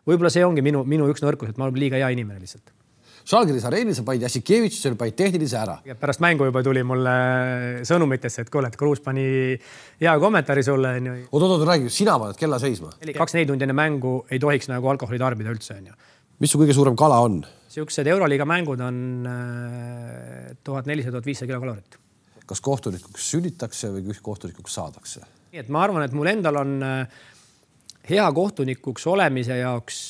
Võib-olla see ongi minu üks nõrkus, et ma olen liiga hea inimene lihtsalt. Žalgiris areenis sa panid Jassikevitšusel panid tehnilise ära. Pärast mängu juba tuli mulle sõnumitesse, et kuule, et Kruus pani hea kommentaari sulle. Oot, räägi, sina paned kella seisma. 24 tundi enne mängu ei tohiks nagu alkoholi tarbida üldse. Mis su kõige suurem kala on? Siuksed Euroliiga mängud on 1400-1500 kilokalorit. Kas kohtunikuks sünnitakse või kohtunikuks saadakse? Nii, et ma arvan, et mul endal on hea kohtunikuks olemise jaoks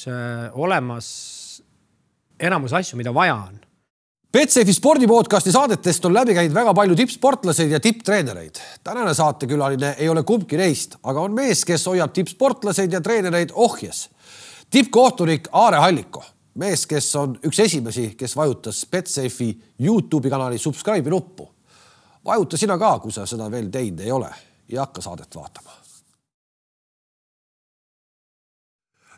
olemas enamus asju, mida vaja on. Betsafe spordipodcasti saadetest on läbi käinud väga palju tippsportlaseid ja tipptreenereid. Tänane saatekülaline ei ole kumbki neist, aga on mees, kes hoiab tippsportlaseid ja treenereid ohjes. Tippkohtunik Aare Halliko. Mees, kes on üks esimesi, kes vajutas Betsafe'i YouTube'i kanali subscribe'i nuppu. Vajuta sina ka, kui sa seda veel teinud ei ole ja hakka saadet vaatama.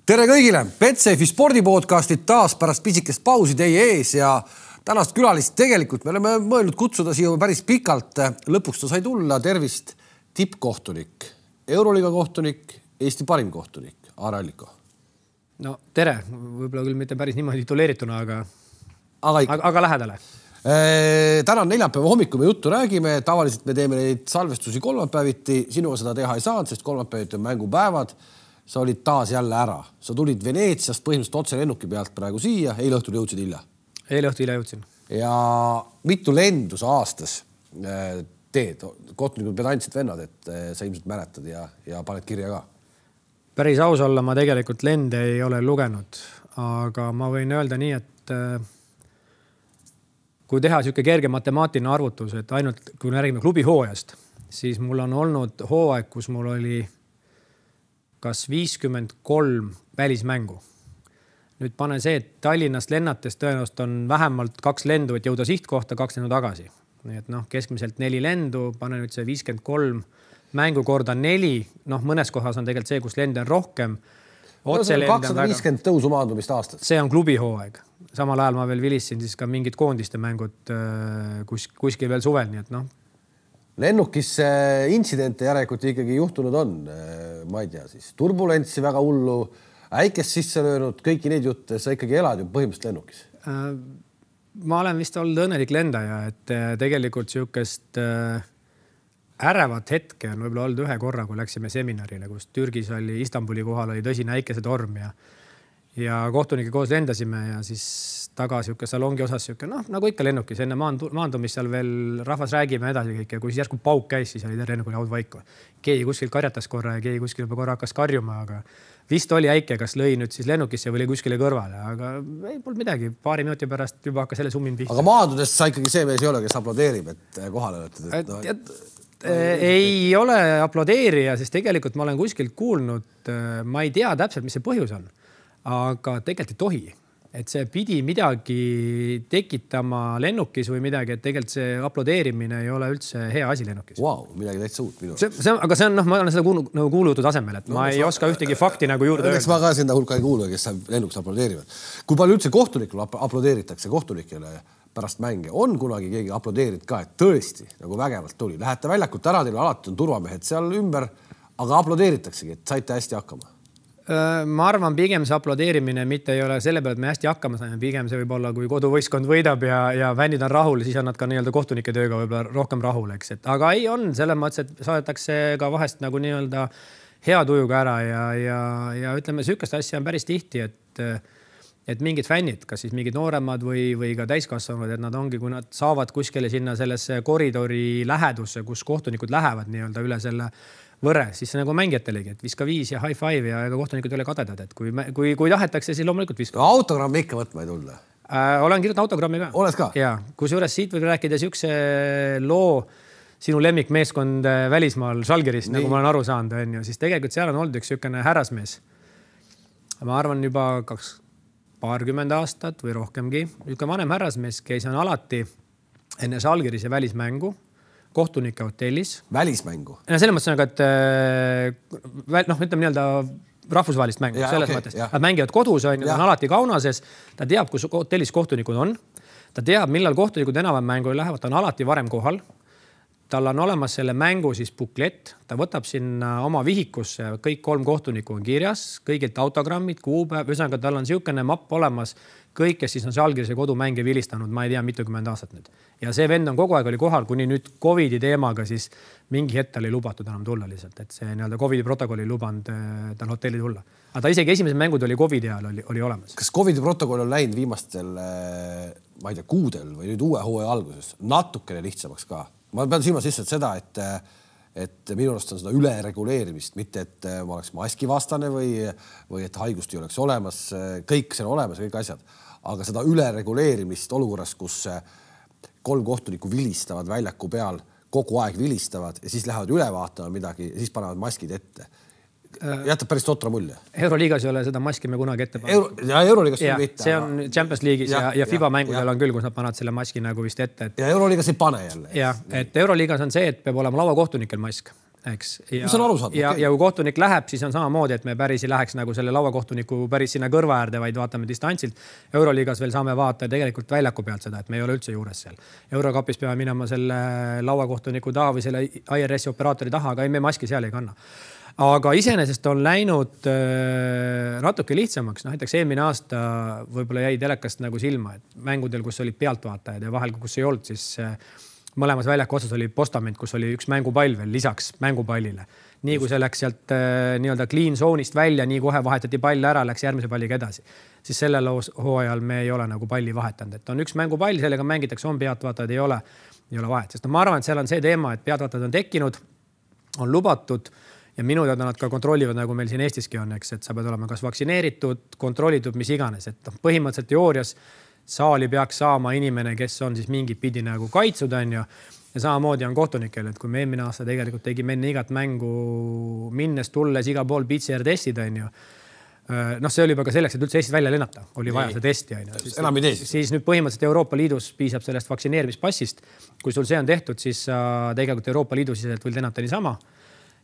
Tere kõigile! Betsafe'i spordipodcastit taas pärast pisikest pausi teie ees ja tänast külalist tegelikult me oleme mõelnud kutsuda siia päris pikalt. Lõpuks ta sai tulla. Tervist tippkohtunik, Euroliiga kohtunik, Eesti parim kohtunik, Aare Halliko. No tere, võib-olla küll mitte päris niimoodi tituleerituna, aga lähedale. Täna on neljapäeva hommikul me juttu räägime. Tavaliselt me teeme neid salvestusi kolmapäeviti. Sinuga seda teha ei saanud, sest kolmapäeviti on mängupäevad. Sa olid taas jälle ära. Sa tulid Veneetsiast põhimõtteliselt otse lennuki pealt praegu siia. Eile õhtul jõudsid hilja. Eile õhtul hilja jõudsin. Ja mitu lendu sa aastas teed? Kohtunikud pedantsid vennad, et sa ilmselt mäletad ja paned kirja ka. Päris aus olla, ma tegelikult lende ei ole lugenud, aga ma võin öelda nii, et kui teha siuke kerge matemaatiline arvutus, et ainult kui räägime klubi hooajast, siis mul on olnud hooaeg, kus mul oli kas 53 välismängu. Nüüd pane see, et Tallinnast lennates tõenäoliselt on vähemalt 2 lendu, et jõuda sihtkohta, 2 lendu tagasi. Nii et keskmiselt 4 lendu, pane nüüd see 53 mängu korda 4. Mõnes kohas on tegelikult see, kus lende on rohkem. 250 tõusu maandumist aastas. See on klubi hooaeg. Samal ajal ma veel vilissin siis ka mingid koondiste mängud kuskil veel suvel, nii et Lennukisse intsidente järelikult ikkagi juhtunud on. Ma ei tea, siis turbulentsi väga hullu, äikest sisse löönud, kõiki neid jutte, sa ikkagi elad ju põhimõtteliselt lennukis. Ma olen vist olnud õnnelik lendaja, et tegelikult siukest ärevat hetke on võib-olla olnud ühe korra, kui läksime seminarile, kus Türgis oli Istanbuli kohal oli tõsine äikesetorm ja kohtunike koos lendasime ja siis taga siuke salongi osas siuke, nagu ikka lennukis, enne maandumist seal veel rahvas räägime edasi kõik ja kui siis järsku pauk käis, siis oli terve lennukul haud vaiku. Keegi kuskil karjatas korra ja keegi kuskil juba korra hakkas karjuma, aga vist oli äike, kas lõi nüüd siis lennukisse või oli kuskile kõrvale, aga ei polnud midagi. Paari minuti pärast juba hakkas selle summin pihta. Aga maandudest sa ikkagi see mees ei ole, kes aplodeerib, et kohale olete. Ei ole aplodeerija, sest tegelikult ma olen kuskilt kuulnud, ma ei tea täpselt, mis see põhjus on, aga tegelikult ei tohi. Et see pidi midagi tekitama lennukis või midagi, et tegelikult see aplodeerimine ei ole üldse hea asi lennukis. Wow, midagi täitsa uut minu. Aga see on, ma olen seda kuulujutu tasemel, et ma ei oska ühtegi fakti nagu juurde öelda. Eks ma ka sinna hulka ei kuulu, kes lennuks aplodeerivad. Kui palju üldse kohtunikul aplodeeritakse kohtunikele pärast mänge? On kunagi keegi aplodeerinud ka, et tõesti nagu vägevalt tuli. Lähete väljakut ära, teil alati on turvamehed seal ümber, aga aplodeeritaksegi, et saite hästi hakkama. Ma arvan, pigem see aplodeerimine mitte ei ole selle peale, et me hästi hakkama saime. Pigem see võib olla, kui koduvõistkond võidab ja fännid on rahul, siis on nad ka nii-öelda kohtunike tööga võib-olla rohkem rahul, eks. Aga ei on selles mõttes, et saadetakse ka vahest nagu nii-öelda hea tujuga ära ja ütleme, sükast asja on päris tihti, et mingid fännid, kas siis mingid nooremad või ka täiskasvanud, et nad ongi, kui nad saavad kuskile sinna sellesse koridori lähedusse, kus kohtunikud lähevad nii-öelda üle selle võre, siis see nagu mängijatelegi, et viska 5 ja high five ja ega kohtunikud ei ole kadedad, et kui tahetakse, siis loomulikult viska. Autogrammi ikka võtma ei tulda? Olen kirjutanud autogrammi ka. Oled ka? Ja, kusjuures siit võib rääkida siukse loo sinu lemmikmeeskond välismaal Žalgirist, nagu ma olen aru saanud, siis tegelikult seal on olnud üks siukene härrasmees. Ma arvan juba 20 aastat või rohkemgi. Üks vanem härrasmees käis on alati enne Žalgiris ja välismängu kohtunike hotellis. Välismängu? Selles mõttes on, et ütleme nii-öelda rahvusvahelist mängu. Selles mõttes. Nad mängivad kodus, on alati Kaunases. Ta teab, kus hotellis kohtunikud on. Ta teab, millal kohtunikud enam mängule lähevad. Ta on alati varem kohal. tal on olemas selle mängu siis buklett, ta võtab sinna oma vihikusse, kõik 3 kohtunikku on kirjas, kõigilt autogrammid, kuupäev, ühesõnaga tal on niisugune mapp olemas, kõik, kes siis on Žalgirise kodumänge vilistanud, ma ei tea, mitukümmend aastat nüüd. Ja see vend on kogu aeg oli kohal, kuni nüüd COVID-i teemaga siis mingi hetk tal ei lubatud enam tulla lihtsalt, et see nii-öelda COVID-i protokoll ei lubanud tal hotelli tulla. Aga ta isegi esimesed mängud oli COVID-i ajal oli olemas. Kas COVID-i protokoll on läinud viimastel, ma ei tea, kuudel või nüüd uue hooaja alguses natukene lihtsamaks ka? Ma pean silmas lihtsalt seda, et minu arust on seda ülereguleerimist, mitte et ma oleks maskivastane või et haigust ei oleks olemas, kõik see on olemas, kõik asjad. Aga seda ülereguleerimist olukorras, kus 3 kohtunikku vilistavad väljaku peal, kogu aeg vilistavad ja siis lähevad üle vaatama midagi ja siis panevad maskid ette. Jätab päris totra mulje. Euroliigas ei ole seda maski me kunagi ette pannud. Euroliigas ei mitte. See on Champions League'is ja FIBA mängudel on küll, kus nad panevad selle maski nagu vist ette. Ja Euroliigas ei pane jälle. Ja, et Euroliigas on see, et peab olema lauakohtunikel mask. Eks. Mis on aru saada? Ja kui kohtunik läheb, siis on samamoodi, et me päris ei läheks nagu selle lauakohtuniku päris sinna kõrva äärde, vaid vaatame distantsilt. Euroliigas veel saame vaata tegelikult väljaku pealt seda, et me ei ole üldse juures seal. Eurokapis peame minema selle lauakohtuniku taha või selle IRS operaatori taha, aga me maski seal ei kanna. Aga iseenesest on läinud natuke lihtsamaks. Näiteks eelmine aasta võib-olla jäi telekast nagu silma, et mängudel, kus olid pealtvaatajad ja vahel, kus ei olnud, siis mõlemas väljaku otsas oli postament, kus oli üks mängupall veel lisaks mängupallile. Nii kui see läks sealt nii-öelda clean zone'ist välja, nii kohe vahetati pall ära, läks järgmise palliga edasi. Siis sellel hooajal me ei ole nagu palli vahetanud. Et on üks mängupall, sellega mängitakse, on pealtvaatajad, ei ole vahet. Sest ma arvan, et seal on see teema, et pealtvaatajad on tekkinud, on lubatud ja minu teada nad ka kontrollivad, nagu meil siin Eestiski on, eks, et sa pead olema kas vaktsineeritud, kontrollitud, mis iganes. Et põhimõtteliselt teoorias saali peaks saama inimene, kes on siis mingit pidi nagu kaitsud, on ju. Ja samamoodi on kohtunikel, et kui me eelmine aasta tegelikult tegime enne igat mängu minnes, tulles iga pool PCR-testid, on ju. See oli juba ka selleks, et üldse Eestis välja lennata. Oli vaja see testi, on ju. Enam ei tee. Siis nüüd põhimõtteliselt Euroopa Liidus piisab sellest vaktsineerimispassist. Kui sul see on tehtud, siis tegelikult Euroopa Liidu siseselt võid lennata niisama.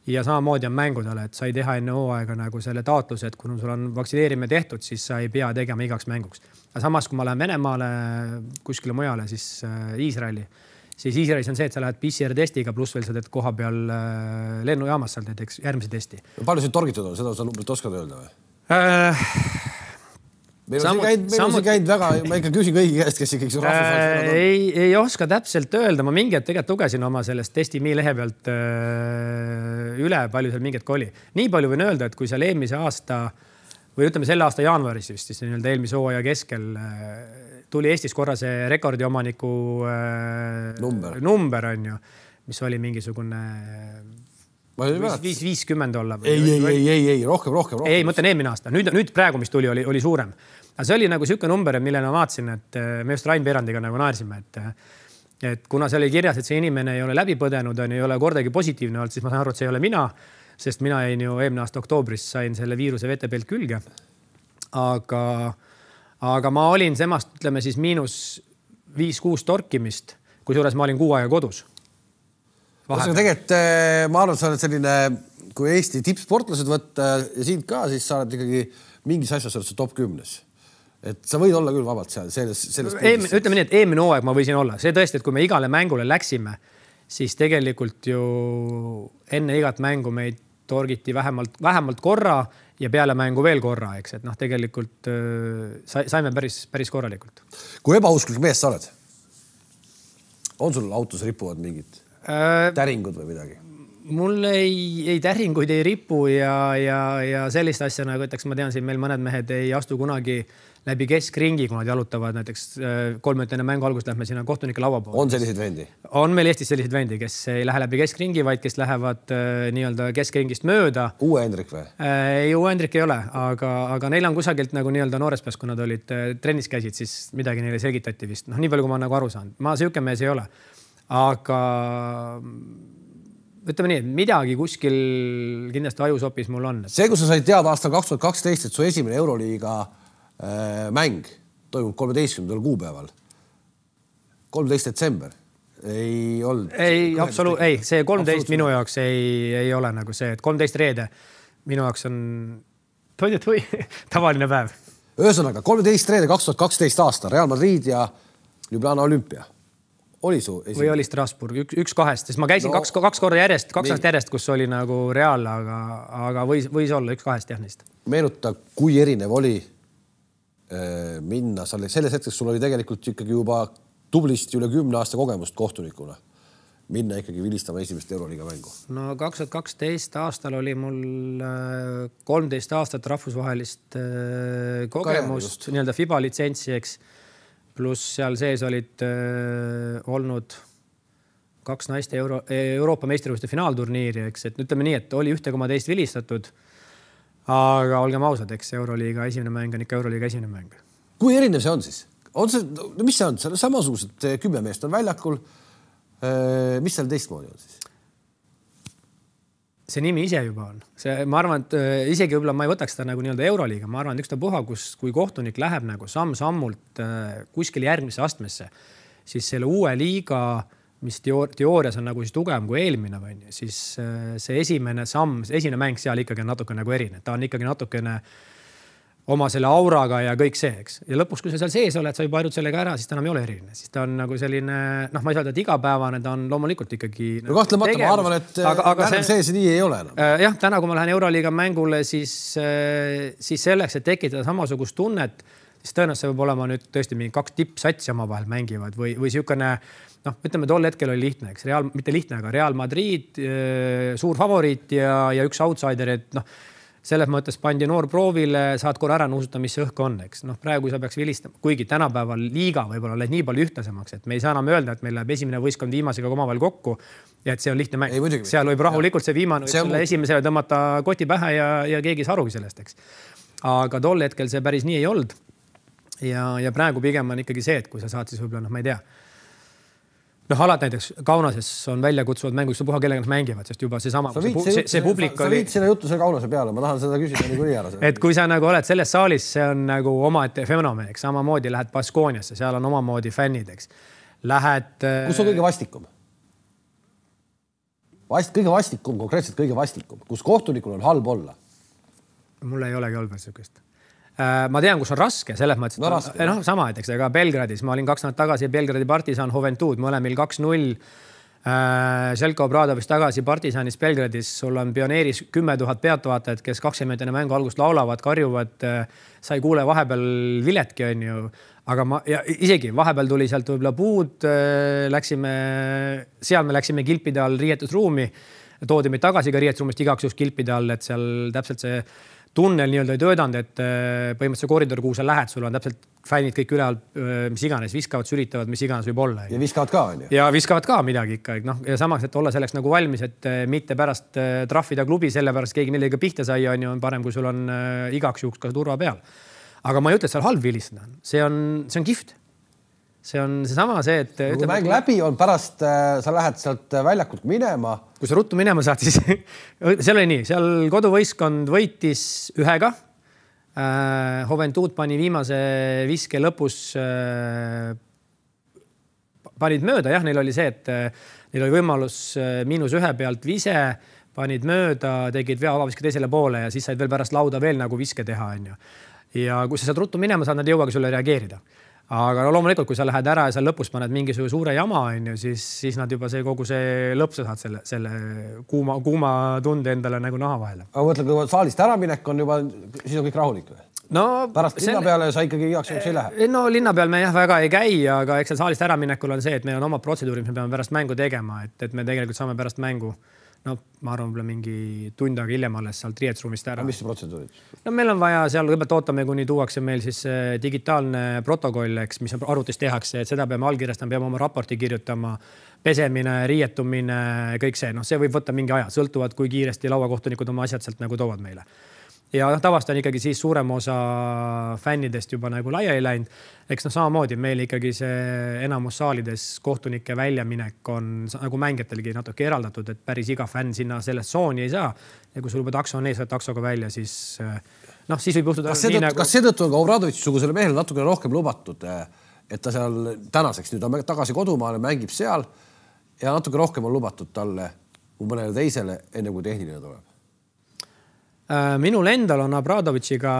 Ja samamoodi on mängudele, et sa ei teha enne hooaega nagu selle taotluse, et kui sul on vaktsineerimine tehtud, siis sa ei pea tegema igaks mänguks. Aga samas, kui ma lähen Venemaale kuskile mujale, siis Iisraeli, siis Iisraelis on see, et sa lähed PCR-testiga, pluss veel sa teed koha peal lennujaamas seal teed järgmise testi. Palju siin torgitud on? Seda sa numbrit oskad öelda või? Meil on see käinud väga, ma ikka küsin kõigi käest, kes ikkagi ei oska täpselt öelda. Ma mingid tegelikult lugesin oma sellest testi.me lehe pealt üle, palju seal mingit oli. Nii palju võin öelda, et kui seal eelmise aasta või ütleme selle aasta jaanuaris just, siis eelmise hooaja keskel tuli Eestis korra see rekordiomaniku number on ju, mis oli mingisugune 50 olla. Ei, rohkem. Ei, mõtlen eelmine aasta. Nüüd praegu, mis tuli, oli suurem. Aga see oli nagu siuke number, mille ma vaatasin, et me just Rain Peerandiga nagu naersime, et kuna see oli kirjas, et see inimene ei ole läbi põdenud, ei ole kordagi positiivne olnud, siis ma saan aru, et see ei ole mina, sest mina jäin ju eelmine aasta oktoobris sain selle viiruse VTP-lt külge. Aga ma olin semast, ütleme siis -5-6 torkimist, kui suures ma olin 6 aega kodus. Tegelikult ma arvan, et sa oled selline, kui Eesti tippsportlased võtta ja sind ka, siis sa oled ikkagi mingis asjas oled top 10. Et sa võid olla küll vabalt seal sellest ütleme nii, et eelmine hooaeg ma võisin olla. See tõesti, et kui me igale mängule läksime, siis tegelikult ju enne igat mängu meid torgiti vähemalt korra ja peale mängu veel korra, eks, et tegelikult saime päris korralikult. Kui ebausklik mees sa oled? On sul autos ripuvad mingid täringud või midagi? Mul ei täringuid ei ripu ja sellist asja, nagu ütleks, ma tean siin meil mõned mehed ei astu kunagi läbi keskringi, kui nad jalutavad näiteks 3 minutit enne mängu algust lähme sinna kohtunike laua poole. On selliseid vendi? On meil Eestis selliseid vendi, kes ei lähe läbi keskringi, vaid kes lähevad nii-öelda keskringist mööda. Uue Hendrik või? Ei, uue Hendrik ei ole, aga neil on kusagilt nagu nii-öelda noores peas, kui nad olid trennis käisid, siis midagi neile selgitati vist. Nii palju, kui ma nagu aru saan. Ma siuke mees ei ole. Aga ütleme nii, et midagi kuskil kindlasti ajusopis mul on. See, kus sa said teada aastal 2012, et su esimene Euroliiga mäng toimub 13. kuupäeval. 13. detsember. Ei olnud. Ei, see 13 minu jaoks ei ole nagu see, et 13 reede minu jaoks on tavaline päev. Ühesõnaga, 13 reede 2012 aasta Real Madrid ja Ljubljana Olümpia. oli su esimene? Või oli Strasbourg, üks kahest, sest ma käisin kaks korda järjest, kaks aastat järjest, kus oli nagu Real, aga võis olla üks kahest jah neist. Meenuta, kui erinev oli minna selles hetkes, sul oli tegelikult ikkagi juba tublisti üle 10 aasta kogemust kohtunikuna. Minna ikkagi vilistama esimest Euroliiga mängu. No 2012 aastal oli mul 13 aastat rahvusvahelist kogemust, nii-öelda FIBA litsentsi, eks. Pluss seal sees olid olnud 2 naiste Euroopa meistrivõistluste finaalturniiri, eks, et ütleme nii, et oli 1,2 vilistatud, aga olgem ausad, eks Euroliiga esimene mäng on ikka Euroliiga esimene mäng. Kui erinev see on siis? Mis see on? Samasugused 10 meest on väljakul. Mis seal teistmoodi on siis? See nimi ise juba on. Ma arvan, et isegi võib-olla ma ei võtaks seda nagu nii-öelda Euroliiga. Ma arvan, et üks ta puha, kui kohtunik läheb nagu samm-sammult kuskil järgmisse astmesse, siis selle uue liiga, mis teoorias on nagu siis tugevam kui eelmine, siis see esimene samm, esimene mäng seal ikkagi on natuke nagu erine. Ta on ikkagi natukene oma selle auraga ja kõik see, eks. Ja lõpuks, kui sa seal sees oled, sa juba harjud sellega ära, siis ta enam ei ole eriline. Siis ta on nagu selline, ma ei saa öelda, et igapäevane, ta on loomulikult ikkagi no kahtlemata ma arvan, et see nii ei ole enam. Jah, täna, kui ma lähen Euroliiga mängule, siis selleks, et tekitada samasugust tunnet, siis tõenäoliselt võib olema nüüd tõesti mingi 2 tippsatsi omavahel mängivad või siukene, ütleme, tol hetkel oli lihtne, eks. Mitte lihtne, aga Real Madrid, suur favoriit ja üks outsider, et selles mõttes pandi noor proovile, saad korra ära nuusuta, mis see õhk on, eks. Praegu sa peaks vilistama, kuigi tänapäeval liiga võib-olla läheb nii palju ühtlasemaks, et me ei saa enam öelda, et meil läheb esimene võistkond viimasega omavahel kokku ja et see on lihtne mäng. Seal võib rahulikult see viimane esimesele tõmmata koti pähe ja keegi ei saarugi sellest, eks. Aga tol hetkel see päris nii ei olnud. Ja praegu pigem on ikkagi see, et kui sa saad siis võib-olla, ma ei tea, alad näiteks Kaunases on välja kutsuvad mängu, kus puha kellega nad mängivad, sest juba see publik oli... Sa viid sinna juttu selle Kaunase peale, ma tahan seda küsida nii ära. Et kui sa nagu oled selles saalis, see on nagu omaette fenomen, eks. Samamoodi lähed Baskooniasse, seal on omamoodi fännid, eks. Lähed... Kus on kõige vastikum? Kõige vastikum, konkreetselt kõige vastikum. Kus kohtunikul on halb olla? Mul ei olegi olnud sükest. Ma tean, kus on raske, selles mõttes, et sama, et eks, ega Belgradis, ma olin 2 nädalat tagasi Belgradi Partisan Juventud, mõlemil 2-0, Željko Obradovis tagasi Partisanis Belgradis, sul on pioneeris 10 000 pealtvaatajat, kes 20 minutit enne mängu algust laulavad, karjuvad, sa ei kuule vahepeal viletki, on ju, aga isegi vahepeal tuli sealt võib-olla puud, seal me läksime kilpide all riietusruumi, toodi meid tagasi ka riietusruumist igaks just kilpide all, et seal täpselt see tunnel nii-öelda ei töödanud, et põhimõtteliselt koridor, kuhu sa lähed, sul on täpselt fännid kõik üle all, mis iganes, viskavad, sülitavad, mis iganes võib olla. Ja viskavad ka, on ju? Ja viskavad ka midagi ikka. Ja samaks, et olla selleks nagu valmis, et mitte pärast trahvida klubi, sellepärast keegi millega pihta sai, on ju, on parem, kui sul on igaks juhuks ka turva peal. Aga ma ei ütle, et seal halb vilistada. See on kihvt. See on seesama see, et... Kui mäng läbi on pärast, sa lähed sealt väljakult minema. Kui sa ruttu minema saad, siis seal oli nii. Seal koduvõistkond võitis 1-ga. Juventud pani viimase viske lõpus panid mööda. Jah, neil oli see, et neil oli võimalus -1 pealt vise, panid mööda, tegid vea avaviske teisele poole ja siis said veel pärast lauda veel nagu viske teha. Ja kui sa saad ruttu minema saad, nad jõuagi sulle reageerida. Aga loomulikult, kui sa lähed ära ja seal lõpus paned mingisuguse suure jama, siis nad juba kogu see lõpp sa saad selle kuuma tunde endale nagu naha vahele. Aga mõtled, kui saalist äraminek on juba, siis on kõik rahulik või? No, pärast linna peale sa ikkagi igaks juhuks ei lähe? No linna peal me jah väga ei käi, aga eks saalist äraminekul on see, et meil on oma protseduuri, mis me peame pärast mängu tegema, et me tegelikult saame pärast mängu ma arvan, mingi tund aega hiljem alles sealt riietusruumist ära. Mis see protseduurid? No meil on vaja seal kõigepealt ootame, kuni tuuakse meil siis digitaalne protokoll, eks, mis arvutis tehakse, et seda peame allkirjastama, peame oma raporti kirjutama, pesemine, riietumine, kõik see. See võib võtta mingi aja, sõltuvad, kui kiiresti lauakohtunikud oma asjad sealt nagu toovad meile. Ja tavast on ikkagi siis suurem osa fännidest juba nagu laiali läinud. Eks samamoodi meil ikkagi see enamus saalides kohtunike väljaminek on nagu mängijatelgi natuke eraldatud, et päris iga fänn sinna sellest tsooni ei saa. Ja kui sul juba takso on ees, võid taksoga välja, siis võib juhtuda... Kas seetõttu on ka Obradovitš-sugusele mehele natukene rohkem lubatud, et ta seal tänaseks nüüd on tagasi kodumaale, mängib seal ja natuke rohkem on lubatud talle kui mõnele teisele, enne kui tehniline tuleb? Minul endal on Abradovitšiga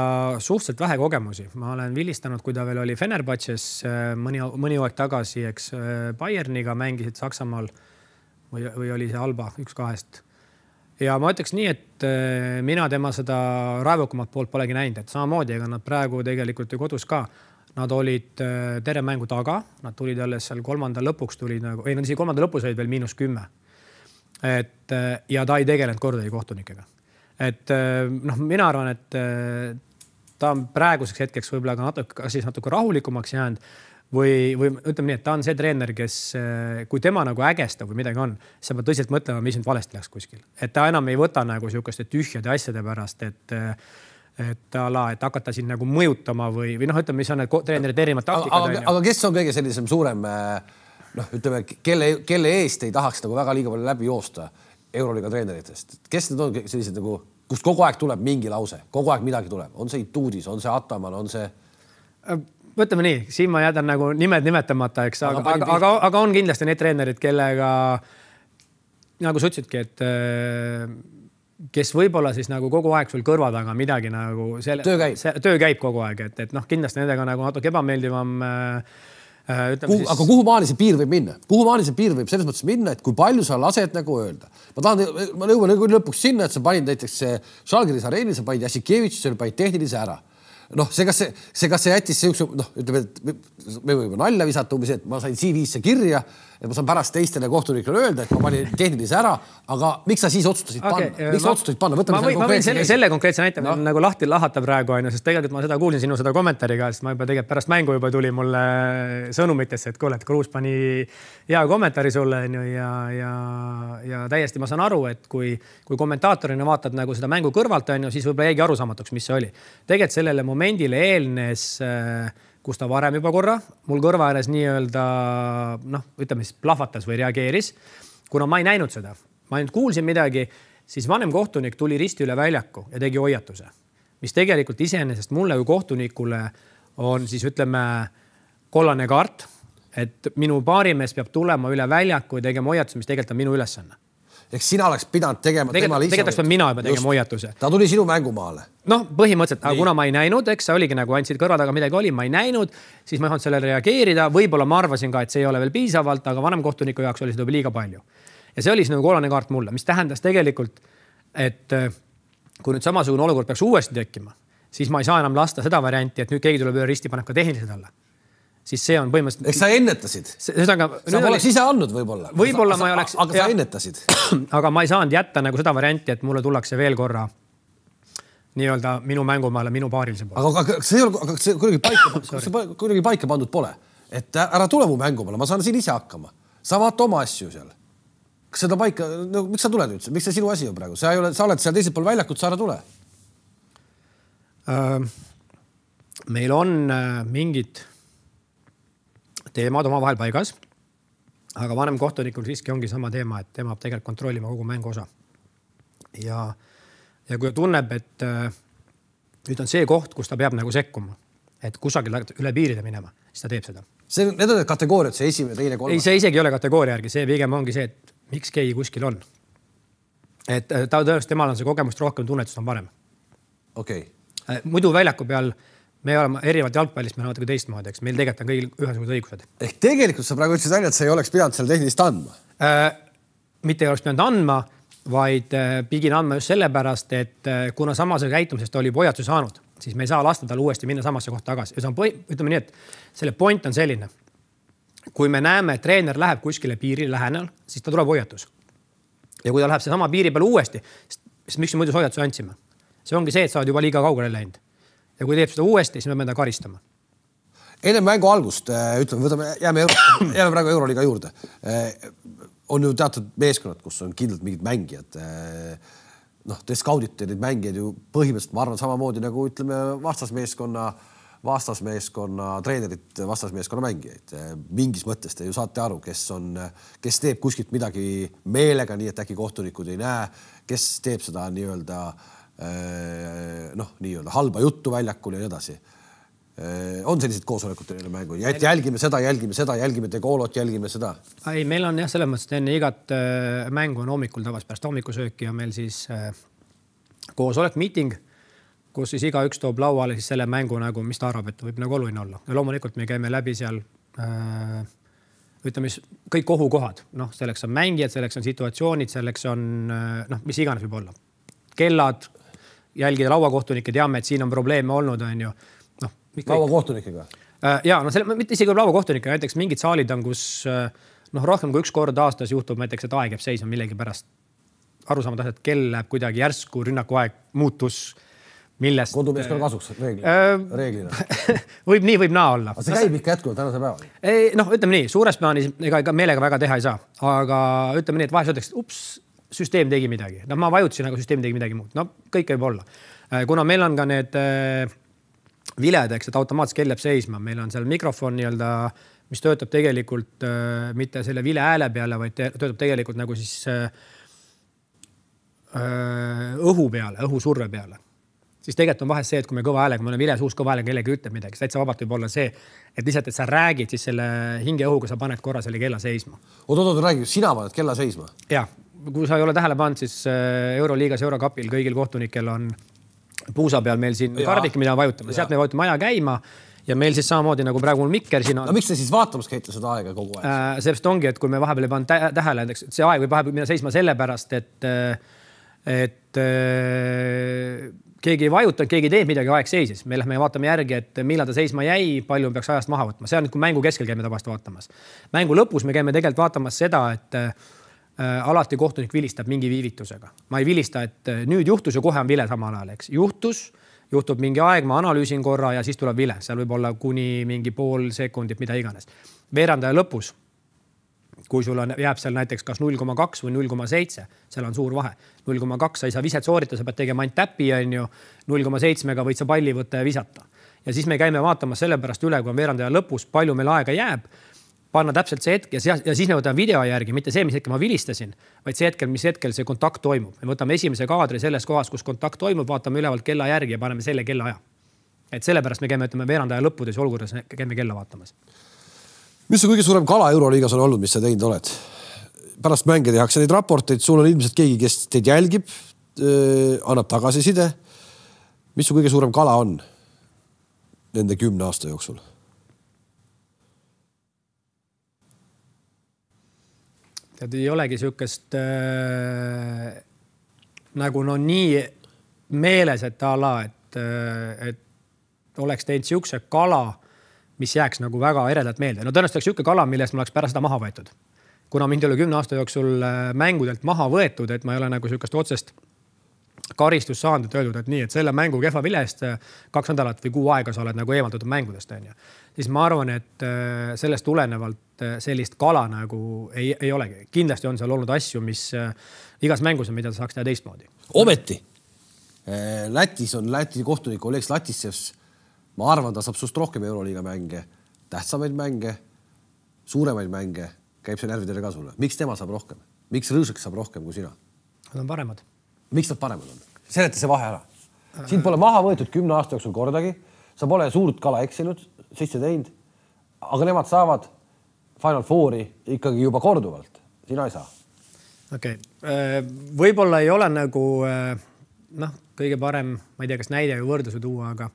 suhteliselt vähe kogemusi. Ma olen vilistanud, kui ta veel oli Fenerbahces mõni aeg tagasi, eks Bayerniga mängisid Saksamaal või oli see Alba 1-2. Ja ma ütleks nii, et mina tema seda raevukamat poolt polegi näinud, et samamoodi, ega nad praegu tegelikult ju kodus ka. Nad olid terve mängu taga, nad tulid alles seal kolmanda lõpuks tulid nagu, nad isegi kolmanda lõpus olid veel -10. Ja ta ei tegelenud kordagi kohtunikega. Et mina arvan, et ta on praeguseks hetkeks võib-olla natuke rahulikumaks jäänud või ütleme nii, et ta on see treener, kes kui tema nagu ägestab või midagi on, siis ma tõsiselt mõtlema, mis nüüd valesti läks kuskil. Et ta enam ei võta nagu sihukeste tühjade asjade pärast, et hakata siin nagu mõjutama või ütleme, mis on need treenerid erinevad taktikad. Aga kes on kõige sellisem suurem, ütleme, kelle eest ei tahaks nagu väga liiga palju läbi joosta Euroliiga treeneritest? Kes need on sellised nagu, kust kogu aeg tuleb mingi lause, kogu aeg midagi tuleb? On see Ituudis, on see Ataman, on see... Võtame nii, siin ma jätan nagu nimed nimetamata, eks, aga on kindlasti need treenerid, kellega nagu sa ütlesidki, et kes võib-olla siis nagu kogu aeg sul kõrva taga midagi nagu... Töö käib kogu aeg, et kindlasti nendega nagu natuke ebameeldivam aga kuhu maani see piir võib minna? Kuhu maani see piir võib selles mõttes minna, et kui palju sa lased nagu öelda? Ma jõuan lõpuks sinna, et sa panid näiteks Žalgiris Areeni, sa panid Jassikevitš, sa panid tehnilise ära. See kas see jättis see ütleme, et me võime nalja visata umbes, et ma sain CV-sse kirja, et ma saan pärast teistele kohtunikele öelda, et ma panin tehnilise ära, aga miks sa siis otsustasid panna? Miks sa otsustasid panna? Ma võin selle konkreetse näite nagu lahti lahata praegu, sest tegelikult ma seda kuulsin sinu seda kommentaariga, sest ma juba tegelikult pärast mängu juba tuli mulle sõnumitesse, et kuule, et Kruus pani hea kommentaari sulle ja täiesti ma saan aru, et kui kommentaatorina vaatad nagu seda mängu kõrvalt, siis võib-olla jäigi arusaamatuks, mis see oli. Tegelikult sellele momendile eelnes kus ta varem juba korra, mul kõrva ääres nii-öelda, ütleme siis plahvatas või reageeris. Kuna ma ei näinud seda, ma ainult kuulsin midagi, siis vanem kohtunik tuli risti üle väljaku ja tegi hoiatuse, mis tegelikult iseenesest mulle kui kohtunikule on siis ütleme kollane kaart, et minu paarimees peab tulema üle väljaku ja tegema hoiatuse, mis tegelikult on minu ülesanne. Ehk sina oleks pidanud tegema tegelikult mina juba tegema hoiatuse. Ta tuli sinu mängumaale. Põhimõtteliselt, aga kuna ma ei näinud, eks oligi nagu andsid kõrva taga midagi oli, ma ei näinud, siis ma ei saanud sellele reageerida. Võib-olla ma arvasin ka, et see ei ole veel piisavalt, aga vanem kohtuniku jaoks oli seda liiga palju. Ja see oli siis nagu kollane kaart mulle, mis tähendas tegelikult, et kui nüüd samasugune olukord peaks uuesti tekkima, siis ma ei saa enam lasta seda varianti, et nüüd keegi tuleb üle risti, paneb ka tehnilised alla. Siis see on põhimõtteliselt... Eks sa ennetasid? Sa poleks ise andnud võib-olla. Võib-olla ma ei oleks... Aga sa ennetasid? Aga ma ei saanud jätta nagu seda varianti, et mulle tullakse veel korra nii-öelda minu mängumaale, minu paarilise poole. Aga see kuidagi paika pandud pole. Et ära tule mu mängumaale, ma saan siin ise hakkama. Sa vaata oma asju seal. Kas seda paika... Miks sa tuled üldse? Miks see sinu asi on praegu? Sa oled seal teisel pool väljakut, sa ära tule. Meil on mingid teemad oma vahel paigas, aga vanem kohtunikul siiski ongi sama teema, et tema tegelikult kontrollima kogu mängu osa. Ja kui ta tunneb, et nüüd on see koht, kus ta peab nagu sekkuma, et kusagil üle piiride minema, siis ta teeb seda. Need on need kategooriad, see esimene, teine, kolmas. Ei, see isegi ei ole kategooria järgi, see pigem ongi see, et miks keegi kuskil on. Et ta tõenäoliselt temal on see kogemust rohkem, tunnetus on parem. Okei. Muidu väljaku peal me oleme erinevad jalgpallist, me oleme teistmoodi, eks meil tegelikult on kõigil ühesugused õigused. Ehk tegelikult sa praegu ütlesid välja, et sa ei oleks pidanud selle tehnilist andma? Mitte ei oleks pidanud andma, vaid pigin andma just sellepärast, et kuna samase käitumisest oli hoiatuse saanud, siis me ei saa lasta tal uuesti minna samasse kohta tagasi. Ütleme nii, et selle point on selline. Kui me näeme, et treener läheb kuskile piiri lähenal, siis ta tuleb hoiatus. Ja kui ta läheb see sama piiri peal uuesti, siis miks muidu hoiatuse andsime? See ongi see, et sa oled juba liiga kaugele läinud. Ja kui teeb seda uuesti, siis me peame ta karistama. Enne mängu algust, ütleme, jääme praegu Euroliiga juurde. On ju teatud meeskonnad, kus on kindlalt mingid mängijad. Te skaudite neid mängijaid ju põhimõtteliselt, ma arvan, samamoodi nagu ütleme vastasmeeskonna treenerit, vastasmeeskonna mängijaid. Mingis mõttes te ju saate aru, kes teeb kuskilt midagi meelega, nii et äkki kohtunikud ei näe, kes teeb seda nii-öelda halba juttu väljakul ja nii edasi. On sellised koosolekud teile mängu? Jälgime seda, jälgime Tegolot, jälgime seda. Ei, meil on jah, selles mõttes, enne igat mängu on hommikul tavas pärast hommikusööki ja meil siis koosolek, meeting, kus siis igaüks toob lauale siis selle mängu nagu, mis ta arvab, et võib nagu oluline olla. Ja loomulikult me käime läbi seal ütleme kõik ohukohad. Noh, selleks on mängijad, selleks on situatsioonid, selleks on mis iganes võib olla. Kellad, jälgida lauakohtunikke, teame, et siin on probleeme olnud, on ju. No, lauakohtunikega? Ja, no mitte isegi lauakohtunikega, näiteks mingid saalid on, kus rohkem kui üks kord aastas juhtub näiteks, et aeg jääb seisma millegi pärast. Arusaamad asjad, kell läheb kuidagi järsku, rünnaku aeg muutus, millest... Kodumeeskonna kasuks reeglina. Võib nii, võib naa olla. Aga see käib ikka jätkuvalt tänase päeva? Noh, ütleme nii, suures plaanis ega meelega väga teha ei saa. Aga ütleme nii, et vahest öeldakse, ups, süsteem tegi midagi. No ma vajutasin, aga süsteem tegi midagi muud. No kõik võib olla. Kuna meil on ka need viled, eks, et automaatselt kell jääb seisma. Meil on seal mikrofon nii-öelda, mis töötab tegelikult mitte selle vile hääle peale, vaid töötab tegelikult nagu siis õhu peale, õhusurve peale. Siis tegelikult on vahest see, et kui me kõva häälega, kui meil on vile suus kõva häälega kellegi ütleb midagi, täitsa vabalt võib olla see, et lihtsalt, et sa räägid siis selle hingeõhuga, sa paned korra selle kella seisma. Oot, räägi, sina paned kella seisma? Ja, kui sa ei ole tähele pannud, siis Euroliigas, Eurokapil kõigil kohtunikel on puusa peal meil siin kardik, mida vajutame. Sealt me vajutame aja käima ja meil siis samamoodi nagu praegu mul mikker siin on. No miks te siis vaatamas käite seda aega kogu aeg? Sellest ongi, et kui me vahepeal ei pannud tähele, et see aeg võib vahepeal minna seisma sellepärast, et keegi ei vajuta, keegi teeb midagi, aeg seisis. Me lähme ja vaatame järgi, et millal ta seisma jäi, palju peaks ajast maha võtma. See on, kui mängu keskel käime tabast vaatamas. Mängu lõpus me käime tegelikult vaatamas seda, et alati kohtunik vilistab mingi viivitusega. Ma ei vilista, et nüüd juhtus ja kohe on vile samal ajal, eks. Juhtub mingi aeg, ma analüüsin korra ja siis tuleb vile. Seal võib olla kuni mingi pool sekundit, mida iganes. Veerandaja lõpus, kui sul jääb seal näiteks kas 0,2 või 0,7, seal on suur vahe. 0,2 sa ei saa viset soorita, sa pead tegema ainult täppi, on ju. 0,7-ga võid sa palli võtta ja visata. Ja siis me käime vaatama sellepärast üle, kui on veerandaja lõpus, palju meil aega jääb, panna täpselt see hetk ja siis me võtame video järgi, mitte see, mis hetkel ma vilistasin, vaid see hetkel, mis hetkel see kontakt toimub. Me võtame esimese kaadri selles kohas, kus kontakt toimub, vaatame ülevalt kella järgi ja paneme selle kella aja. Et sellepärast me käime, ütleme, veerandaja lõppudes ja olukorras käime kella vaatamas. Mis on kõige suurem kala Euroliigas on olnud, mis sa teinud oled? Pärast mänge tehakse neid raporteid, sul on ilmselt keegi, kes teid jälgib, annab tagasiside. Mis su kõige suurem kala on nende 10 aasta jooksul? Tead, ei olegi sükest nagu no nii meeles, et et oleks teinud sükse kala, mis jääks nagu väga eredalt meelde. No tõenäoliselt oleks sükke kala, millest ma oleks pärast seda maha võetud. Kuna mind ei ole 10 aasta jooksul mängudelt maha võetud, et ma ei ole nagu sükest otsest karistust saanud, et öeldud, et nii, et selle mängu kehva vile eest 2 nädalat või 6 aega sa oled nagu eemaldatud mängudest. Siis ma arvan, et sellest tulenevalt sellist kala nagu ei olegi. Kindlasti on seal olnud asju, mis igas mängus on, mida saaks teha teistmoodi. Ometi, Lätis on Läti kohtunik Oleks Latissevs. Ma arvan, ta saab sust rohkem Euroliiga mänge, tähtsamaid mänge, suuremaid mänge, käib see närvidele ka sulle. Miks tema saab rohkem? Miks Rõõsek saab rohkem kui sina? Nad on paremad. Miks nad paremad on? Seleta see vahe ära. Siin pole maha võetud 10 aasta jooksul kordagi. Sa pole suurt kala eksinud, sisse teinud, aga nemad saavad Final Fouri ikkagi juba korduvalt. Sina ei saa. Okei. Võib-olla ei ole nagu kõige parem, ma ei tea, kas näide või võrdluse tuua, aga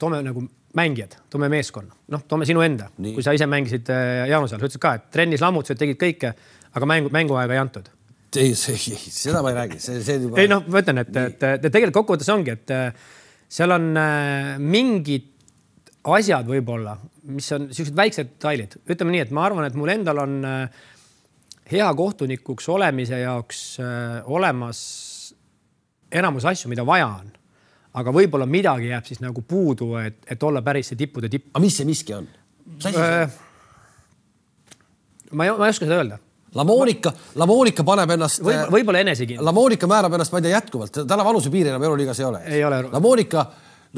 toome nagu mängijad, toome meeskonna. Toome sinu enda. Nii. Kui sa ise mängisid Jaanusel, ütlesid ka, et trennis lammutused tegid kõike, aga mänguaega ei antud. Ei, seda ma ei räägi. Juba... Ei, ma ütlen, et tegelikult kokkuvõttes ongi, et seal on mingid asjad võib-olla, mis on sellised väiksed detailid. Ütleme nii, et ma arvan, et mul endal on hea kohtunikuks olemise jaoks olemas enamus asju, mida vaja on. Aga võib-olla midagi jääb siis nagu puudu, et olla päris see tippude tipp. Aga mis see miski on? Ma ei oska seda öelda. Lamoonika paneb ennast... Võib-olla enesegi. Lamoonika määrab ennast, ma ei tea, jätkuvalt. Täna vanuse piiri enam Euroliigas ei ole. Ei ole. Lamoonika,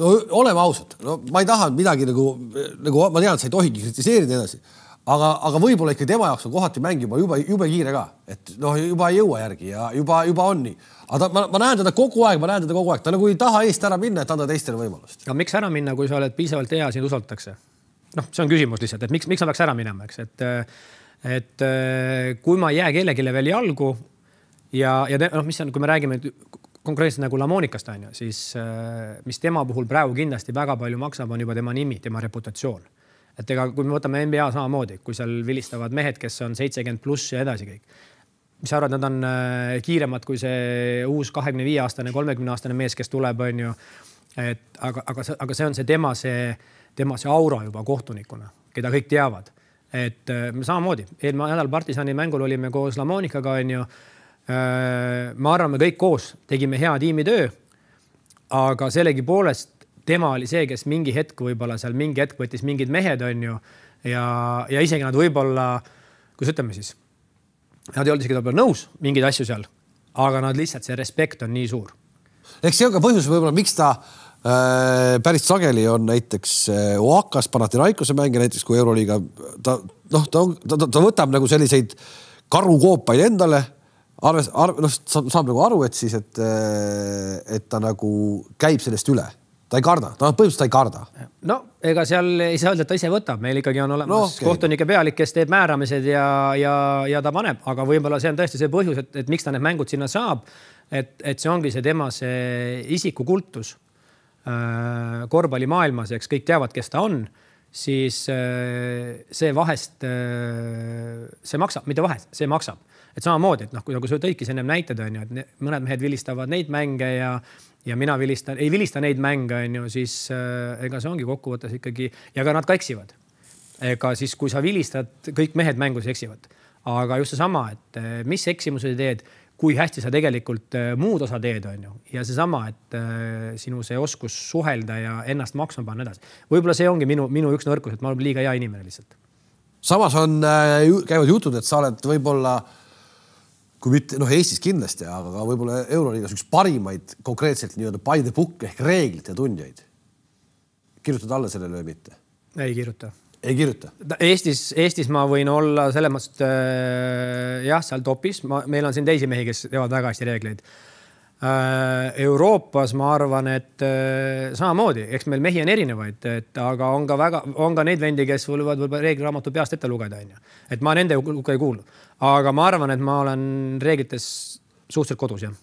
no oleme ausad. No, ma ei taha midagi nagu ma tean, et sa ei tohigi kritiseerida edasi. Aga võib-olla ikka tema jaoks on kohati mäng jube kiire ka. Et juba ei jõua järgi ja juba on nii. Aga ma näen teda kogu aeg. Ta nagu ei taha eest ära minna, et anda teistele võimalust. Aga miks ära minna, kui sa oled piisavalt hea, sind usaldatakse? See on küsimus lihtsalt, et miks ma peaks ära minema, eks? Et kui ma ei jää kellegile veel jalgu ja mis on, kui me räägime konkreetselt nagu Lamonikast on ju, siis mis tema puhul praegu kindlasti väga palju maksab, on juba tema nimi, tema reputatsioon. Et ega kui me võtame NBA samamoodi, kui seal vilistavad mehed, kes on 70 pluss ja edasi kõik, mis sa arvad, nad on kiiremad kui see uus 25-aastane, 30-aastane mees, kes tuleb, on ju. Aga see on see tema see aura juba kohtunikuna, keda kõik teavad. Et me samamoodi, eelmine nädal Partisani mängul olime koos Lamonikaga, on ju. Ma arvan, me kõik koos tegime hea tiimitöö, aga sellegi poolest tema oli see, kes mingi hetk võib-olla seal mingi hetk võttis mingid mehed, on ju, ja isegi nad võib-olla, kus ütleme siis, nad ei olnud isegi võib-olla nõus mingeid asju seal, aga nad lihtsalt see respekt on nii suur. Eks see on ka põhjus võib-olla, miks ta päris sageli on näiteks Oakas, Panathinaikose mängija näiteks, kui Euroliiga, ta võtab nagu selliseid karukoopaid endale, saab nagu aru, et siis, et ta nagu käib sellest üle. Ta ei karda, põhimõtteliselt ta ei karda. No, ega seal ei saa öelda, et ta ise võtab. Meil ikkagi on olemas kohtunike pealik, kes teeb määramised ja ta paneb. Aga võib-olla see on tõesti see põhjus, et miks ta need mängud sinna saab. Et see ongi see tema see isikukultus korvpallimaailmas, eks kõik teavad, kes ta on, siis see vahest, see maksab, mitte vahest, see maksab. Et samamoodi, et kui sa tõikis ennem näited, on ju, et mõned mehed vilistavad neid mänge ja mina ei vilista neid mänge, on ju, siis ega see ongi kokkuvõttes ikkagi, ja ka nad ka eksivad. Ega siis, kui sa vilistad, kõik mehed mängus eksivad. Aga just see sama, et mis eksimuse teed, kui hästi sa tegelikult muud osa teed, on ju. Ja see sama, et sinu see oskus suhelda ja ennast maksma panna edasi. Võib-olla see ongi minu üks nõrkus, et ma olen liiga hea inimene lihtsalt. Samas käivad jutud, et sa oled võib-olla kui mitte, Eestis kindlasti, aga võib-olla Euroliigas üks parimaid konkreetselt nii-öelda by the book ehk reeglite tundjaid. Kirjutad alla sellele või mitte? Ei kirjuta. Ei kirjuta? Eestis ma võin olla selles mõttes, jah, seal topis. Meil on siin teisi mehi, kes teevad väga hästi reegleid. Euroopas ma arvan, et samamoodi, eks meil mehi on erinevaid, aga on ka neid vendi, kes võivad võib-olla reegliraamatu peast ette lugeda. Et ma nende hulka ei kuulu. Aga ma arvan, et ma olen reeglites suhteliselt kodus, jah.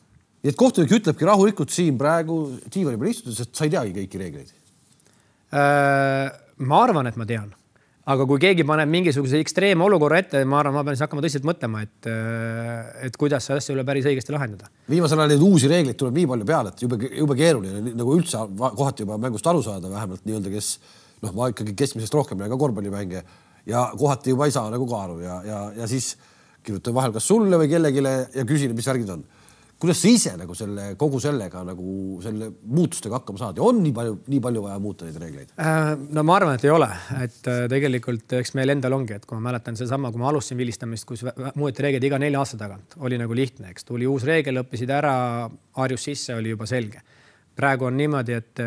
Nii et kohtunik ütlebki rahulikult siin praegu diivani peal istudes, et sa ei teagi kõiki reegleid? Ma arvan, et ma tean. Aga kui keegi paneb mingisuguse ekstreem olukorra ette, ma arvan, ma pean siis hakkama tõsiselt mõtlema, et kuidas see asja üle päris õigesti lahendada. Viimasel ajal neid uusi reegleid tuleb nii palju peale, et jube keeruline, nagu üldse kohati juba mängust aru saada, vähemalt nii-öelda, kes ma ikkagi keskmisest rohkem ka korvpallimänge ja kohati juba ei saa nagu ka aru ja siis kirjutan vahel kas sulle või kellegile ja küsin, mis värgid on. Kuidas sa ise nagu kogu sellega nagu selle muutustega hakkama saad ja on nii palju vaja muuta neid reegleid? No ma arvan, et ei ole. Et tegelikult eks meil endal ongi, et kui ma mäletan sama, kui ma alustasin vilistamist, kus muudeti reeglid iga 4 aasta tagant, oli nagu lihtne, eks. Tuli uus reegel, õppisid ära, harjus sisse, oli juba selge. Praegu on niimoodi, et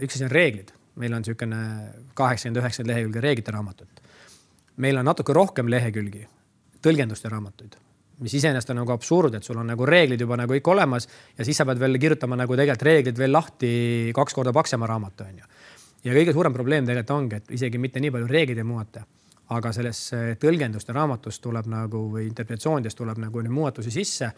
üks on reeglid. Meil on niisugune 80-90 lehekülge reeglite raamatut. Meil on natuke rohkem lehekülgi tõlgenduste raamatuid, mis iseenesest on nagu absurd, et sul on nagu reeglid juba nagu kõik olemas ja siis sa pead veel kirjutama nagu tegelikult reeglid veel lahti 2 korda paksema raamatu, on ju. Ja kõige suurem probleem tegelikult ongi, et isegi mitte nii palju reeglid ei muudata, aga selles tõlgenduste raamatus tuleb nagu või interpretatsioonides tuleb nagu muudatusi sisse.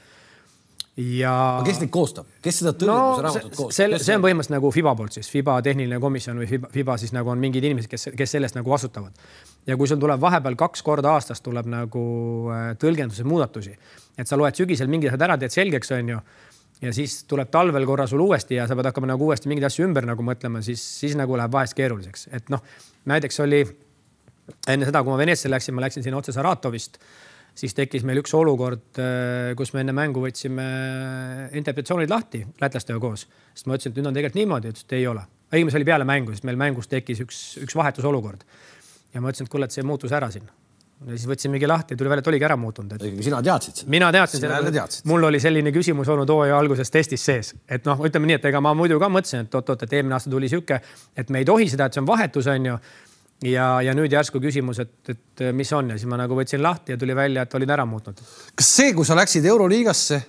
Ja kes neid koostab? Kes seda tõlgenduse raamatut koostab? See on põhimõtteliselt nagu FIBA poolt siis. FIBA tehniline komisjon või FIBA siis nagu on mingid inimesed, kes sellest nagu vastutavad. Ja kui sul tuleb vahepeal 2 korda aastas tuleb nagu tõlgenduse muudatusi, et sa loed sügisel mingid asjad ära, teed selgeks, on ju, ja siis tuleb talvel korra sul uuesti ja sa pead hakkama nagu uuesti mingid asju ümber nagu mõtlema, siis nagu läheb vahest keeruliseks. Et näiteks oli enne seda, kui ma Venetsiasse läksin, ma läksin siin otse Saratovist, siis tekkis meil üks olukord, kus me enne mängu võtsime interpretatsioonid lahti lätlastega koos. Sest ma ütlesin, et nüüd on tegelikult niimoodi, et ei ole. Õigemini oli peale mängu, sest meil mängus tekkis üks vahetusolukord. Ja ma ütlesin, et kuule, et see muutus ära siin. Ja siis võtsimegi lahti ja tuli välja, et oligi ära muutunud. Sina teadsid seda? Mina teadsin seda. Mul oli selline küsimus olnud hooaja alguses testis sees. Et ütleme nii, et ega ma muidu ka mõtlesin, et eelmine aasta tuli siuke, et me ei tohi seda, et see on vahetus, on ju. Ja nüüd järsku küsimus, et mis on ja siis ma nagu võtsin lahti ja tuli välja, et olid ära muutnud. Kas see, kui sa läksid Euroliigasse,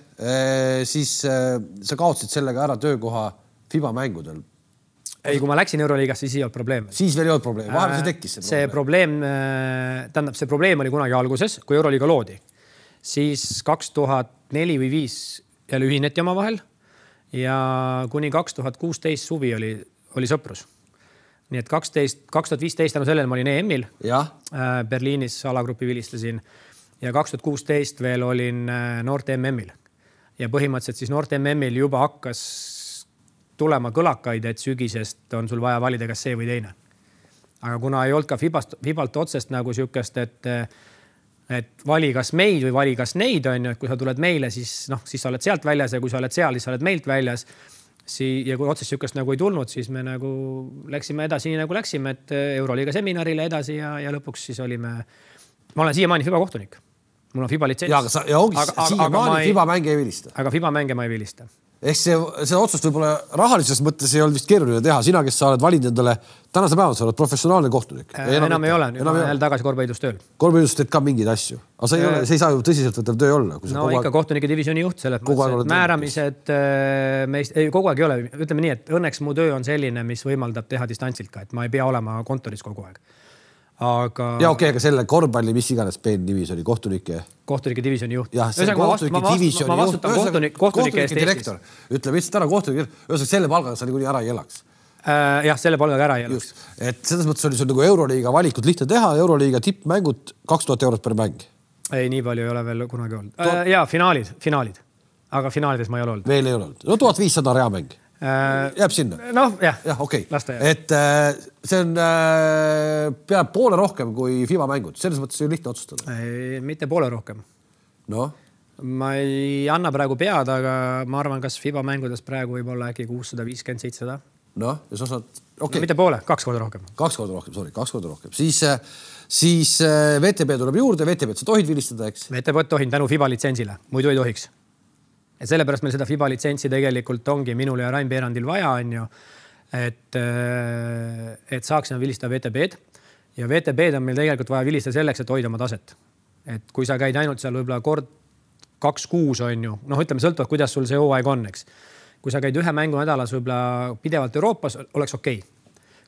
siis sa kaotsid sellega ära töökoha FIBA mängudel? Ei, kui ma läksin Euroliigasse, siis ei olnud probleem. Siis veel ei olnud probleem. Vahepeal see tekkis see probleem. See probleem oli kunagi alguses, kui Euroliiga loodi. Siis 2004 või 2005 jälle ühineti oma vahel ja kuni 2016 suvi oli sõprus. Nii et 2015 tänu sellele ma olin EM-il Berliinis alagrupi vilistasin ja 2016 veel olin noorte MM-il. Ja põhimõtteliselt siis noorte MM-il juba hakkas tulema kõlakaid, et sügisest on sul vaja valida kas see või teine. Aga kuna ei olnud ka Fibalt otsest nagu siukest, et vali kas meid või vali kas neid on ju, et kui sa tuled meile, siis sa oled sealt väljas ja kui sa oled seal, siis sa oled meilt väljas. Ja kui otsest siukest nagu ei tulnud, siis me nagu läksime edasi nii nagu läksime, et Euroliiga seminarile edasi ja lõpuks siis olime, ma olen siiamaani FIBA kohtunik. Mul on FIBA litsents. Ja ongi siiamaani FIBA mänge ei vilista. Aga FIBA mänge ma ei vilista. Ehk see otsust võib-olla rahalises mõttes ei olnud vist keeruline teha. Sina, kes sa oled valinud endale, tänase päeval sa oled professionaalne kohtunik. Enam ei ole, nüüd olen tagasi korvpallidus tööl. Korvpallidus teed ka mingeid asju. Aga see ei saa ju tõsiselt võtav töö olla. No ikka kohtunike divisjoni juht, selles mõttes, määramised kogu aeg ei ole. Ütleme nii, et õnneks mu töö on selline, mis võimaldab teha distantsilt ka, et ma ei pea olema kontoris kogu aeg. Ja okei, aga selle korvpalli, mis iganes peen nivis oli, kohtunike divisjoni juht. Jah, see kohtunike divisjoni juht, kohtunike direktor. Ütleme lihtsalt ära kohtunike, ühesõnaga selle palgaga sa niikuinii ära ei elaks. Jah, selle palgaga ära ei elaks. Et selles mõttes oli sul nagu Euroliiga valikud lihtne teha, Euroliiga tippmängud 2000 eurot per mäng. Ei, nii palju ei ole veel kunagi olnud. Ja finaalid. Aga finaalides ma ei ole olnud. Veel ei ole olnud. No 1500 reamäng. Jääb sinna. Jah, okei. Et see on peab poole rohkem kui FIBA mängud. Selles mõttes on lihtne otsustada. Mitte poole rohkem. No? Ma ei anna praegu pead, aga ma arvan, kas FIBA mängudes praegu võib olla äkki 650-700. No, ja sa saad... Okay. No, mitte poole, 2 korda rohkem. 2 korda rohkem. Siis VTB tuleb juurde, VTB sa tohid vilistada, eks? VTB tohin tänu FIBA litsensile, muidu ei tohiks. Ja sellepärast meil seda FIBA litsentsi tegelikult ongi minul ja Rain Peerandil vaja on ju, et saaksime vilistada VTB-d ja VTB-d on meil tegelikult vaja vilistada selleks, et hoida oma taset. Et kui sa käid ainult seal võib-olla kord 2-6 on ju, ütleme sõltuvalt, kuidas sul see hooaeg on, eks. Kui sa käid ühe mängu nädalas võib-olla pidevalt Euroopas, oleks okei.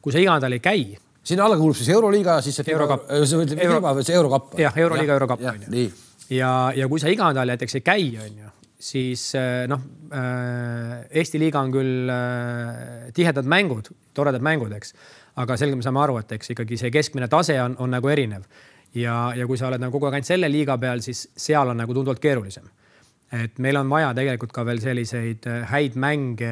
Kui sa iga nädal ei käi. Sinna alla kuulub siis Euroliiga ja siis see Eurokapp. See Eurokapp. Jah, Euroliiga Eurokapp on ju. Ja kui sa iga nädal näiteks ei käi on ju, siis Eesti liiga on küll tihedad mängud, toredad mängud, eks. Aga selge me saame aru, et eks ikkagi see keskmine tase on nagu erinev. Ja kui sa oled nagu kogu aeg ainult selle liiga peal, siis seal on nagu tunduvalt keerulisem. Et meil on vaja tegelikult ka veel selliseid häid mänge,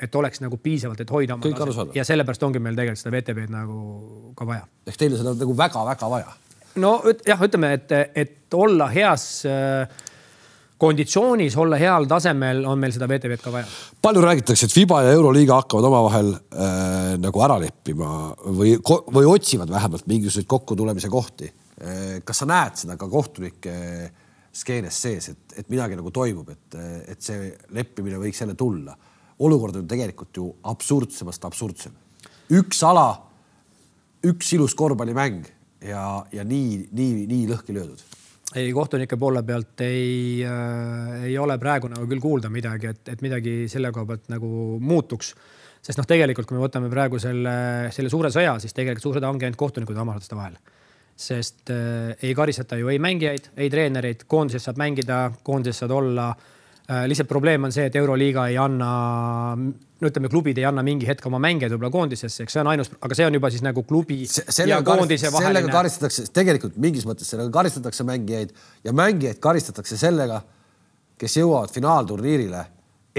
et oleks nagu piisavalt, et hoida oma taset. Ja sellepärast ongi meil tegelikult seda VTB-d nagu ka vaja. Ehk teile seda nagu väga-väga vaja? No jah, ütleme, et olla heas konditsioonis, olla heal tasemel, on meil seda VTB-d ka vaja. Palju räägitakse, et FIBA ja Euroliiga hakkavad omavahel nagu ära leppima või otsivad vähemalt mingisuguseid kokkutulemise kohti. Kas sa näed seda ka kohtunike skeenes sees, et midagi nagu toimub, et see leppimine võiks jälle tulla? Olukord on tegelikult ju absurdsemast absurdsem. Üks ala, üks ilus korvpallimäng ja nii lõhki löödud. Ei, kohtunike poole pealt ei ole praegu nagu küll kuulda midagi, et midagi selle koha pealt nagu muutuks. Sest tegelikult, kui me võtame praegu selle suure sõja, siis tegelikult suur sõda ongi ainult kohtunikud omasaduste vahel. Sest ei karistata ju ei mängijaid, ei treenereid, koondises saab mängida, koondises saad olla. Lihtsalt probleem on see, et Euroliiga ei anna, ütleme, klubid ei anna mingi hetk oma mängijaid võib-olla koondisesse, eks see on ainus, aga see on juba siis nagu klubi ja koondise vaheline. Sellega karistatakse, tegelikult mingis mõttes sellega karistatakse mängijaid ja mängijaid karistatakse sellega, kes jõuavad finaalturniirile.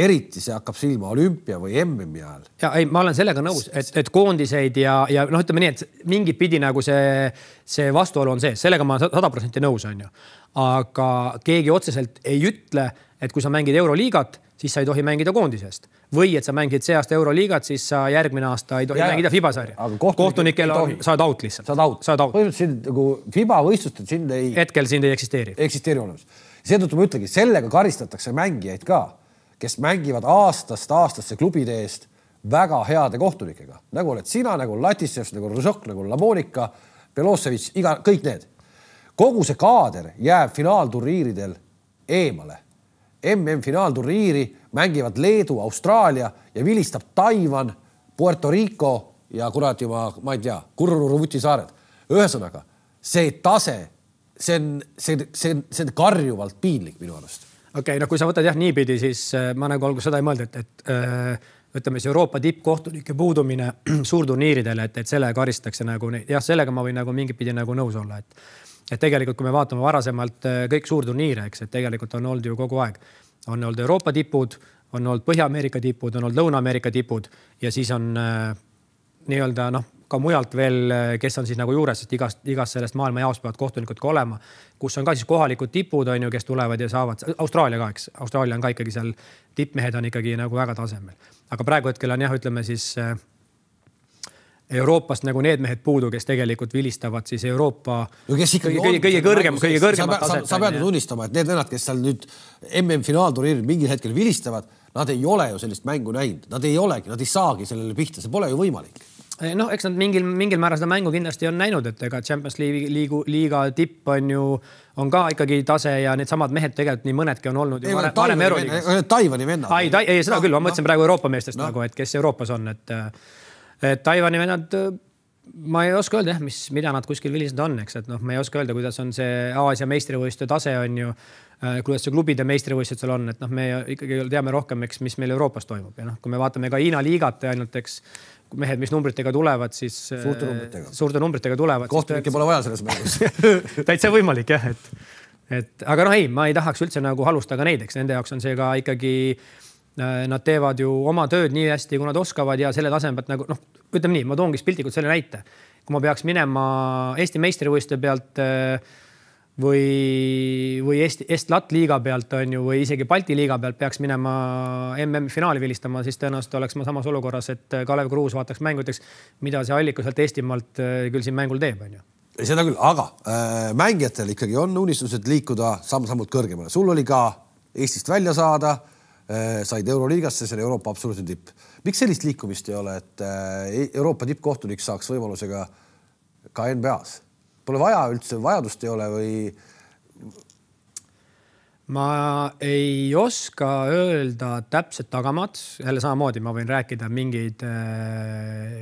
Eriti see hakkab silma olümpia või MM-i ajal. Ja ei, ma olen sellega nõus, et koondiseid ja ütleme nii, et mingit pidi nagu see vastuolu on see. Sellega ma 100% nõus on ju. Aga keegi otseselt ei ütle, et kui sa mängid Euroliigat, siis sa ei tohi mängida koondisest. Või et sa mängid see aasta Euroliigat, siis sa järgmine aasta ei tohi mängida FIBA-sarja. Kohtunikel saad out lihtsalt. Saad out. Põhimõtteliselt nagu FIBA võistlustel sind ei... Hetkel sind ei eksisteeri. Eksisteeri olemas. Seetõttu ma ütlegi, sellega karistatakse mängijaid ka, kes mängivad aastasse klubide eest väga heade kohtunikega. Nagu oled sina, nagu Latissev, nagu Rusok, nagu Lamonika, Belosevich, kõik need. Kogu see kaader jääb finaalturniiridel eemale. MM-finaalturniiri mängivad Leedu, Austraalia ja vilistab Taiwan, Puerto Rico ja kurat juba, ma ei tea, Kurru-Ruvuti saared. Ühesõnaga, see tase, see on karjuvalt piinlik minu arust. Okei, no kui sa võtad jah niipidi, siis ma nagu alguses seda ei mõelda, et ütleme, see Euroopa tippkohtunike puudumine suurturniiridele, et selle karistatakse nagu neid. Jah, sellega ma võin nagu mingit pidi nagu nõus olla, et tegelikult, kui me vaatame varasemalt kõik suurturniire, eks, et tegelikult on olnud ju kogu aeg. On olnud Euroopa tipud, on olnud Põhja-Ameerika tipud, on olnud Lõuna-Ameerika tipud ja siis on nii-öelda ka mujalt veel, kes on siis nagu juures, sest igast sellest maailma jaost peavad kohtunikud ka olema, kus on ka siis kohalikud tipud, on ju, kes tulevad ja saavad. Austraalia ka, eks. Austraalia on ka ikkagi seal, tippmehed on ikkagi nagu väga tasemel. Aga praegu hetkel on jah, ütleme siis Euroopast nagu need mehed puudu, kes tegelikult vilistavad siis Euroopa kõige kõrgemat taset. Sa pead tunnistama, et need vennad, kes seal nüüd MM-finaalturniiril mingil hetkel vilistavad, nad ei ole ju sellist mängu näinud. Nad ei olegi, nad ei saagi sellele pihta. See pole ju võimalik. No, eks nad mingil määral seda mängu kindlasti on näinud, et ega Champions Liiga tipp on ka ikkagi tase ja need samad mehed tegelikult nii mõnedki on olnud ju varem Euroliigas. Taivani vennad. Ei, seda küll, ma mõtlesin praegu Euroopa meestest nagu, et kes Euroopas on, et Taivani vennad, ma ei oska öelda, mida nad kuskil vilised on, eks, et me ei oska öelda, kuidas on see Aasia meistrivõistluste tase on ju, kuidas see klubide meistrivõistlused seal on, et me ikkagi teame rohkem, mis meil Euroopas toimub ja kui me vaatame ka Hiina liigat ainult, eks, mehed, mis numbritega tulevad, siis suurte numbritega tulevad. Kohtunikke pole vaja selles mängus. Täitsa võimalik, jah, aga ei, ma ei tahaks üldse nagu halustada neid, eks, nende jaoks on see ka ikkagi nad teevad ju oma tööd nii hästi, kui nad oskavad ja selle tasemelt nagu, ütleme nii, ma toongi piltlikult selle näite. Kui ma peaks minema Eesti meistrivõistluste pealt või Est-Lat liiga pealt on ju, või isegi Balti liiga pealt peaks minema MM-finaali vilistama, siis tõenäoliselt oleks ma samas olukorras, et Kalev Kruus vaataks mängudeks, mida see Alliku sealt Eestimaalt küll siin mängul teeb, on ju. Seda küll, aga mängijatel ikkagi on unistused liikuda samm-sammult kõrgemale. Sul oli ka Eestist välja saada, said Euroliigasse, see on Euroopa absoluutne tipp. Miks sellist liikumist ei ole, et Euroopa tippkohtunik saaks võimalusega ka NBA-s? Pole vaja üldse, vajadust ei ole või? Ma ei oska öelda täpselt tagamaad. Jälle samamoodi ma võin rääkida mingeid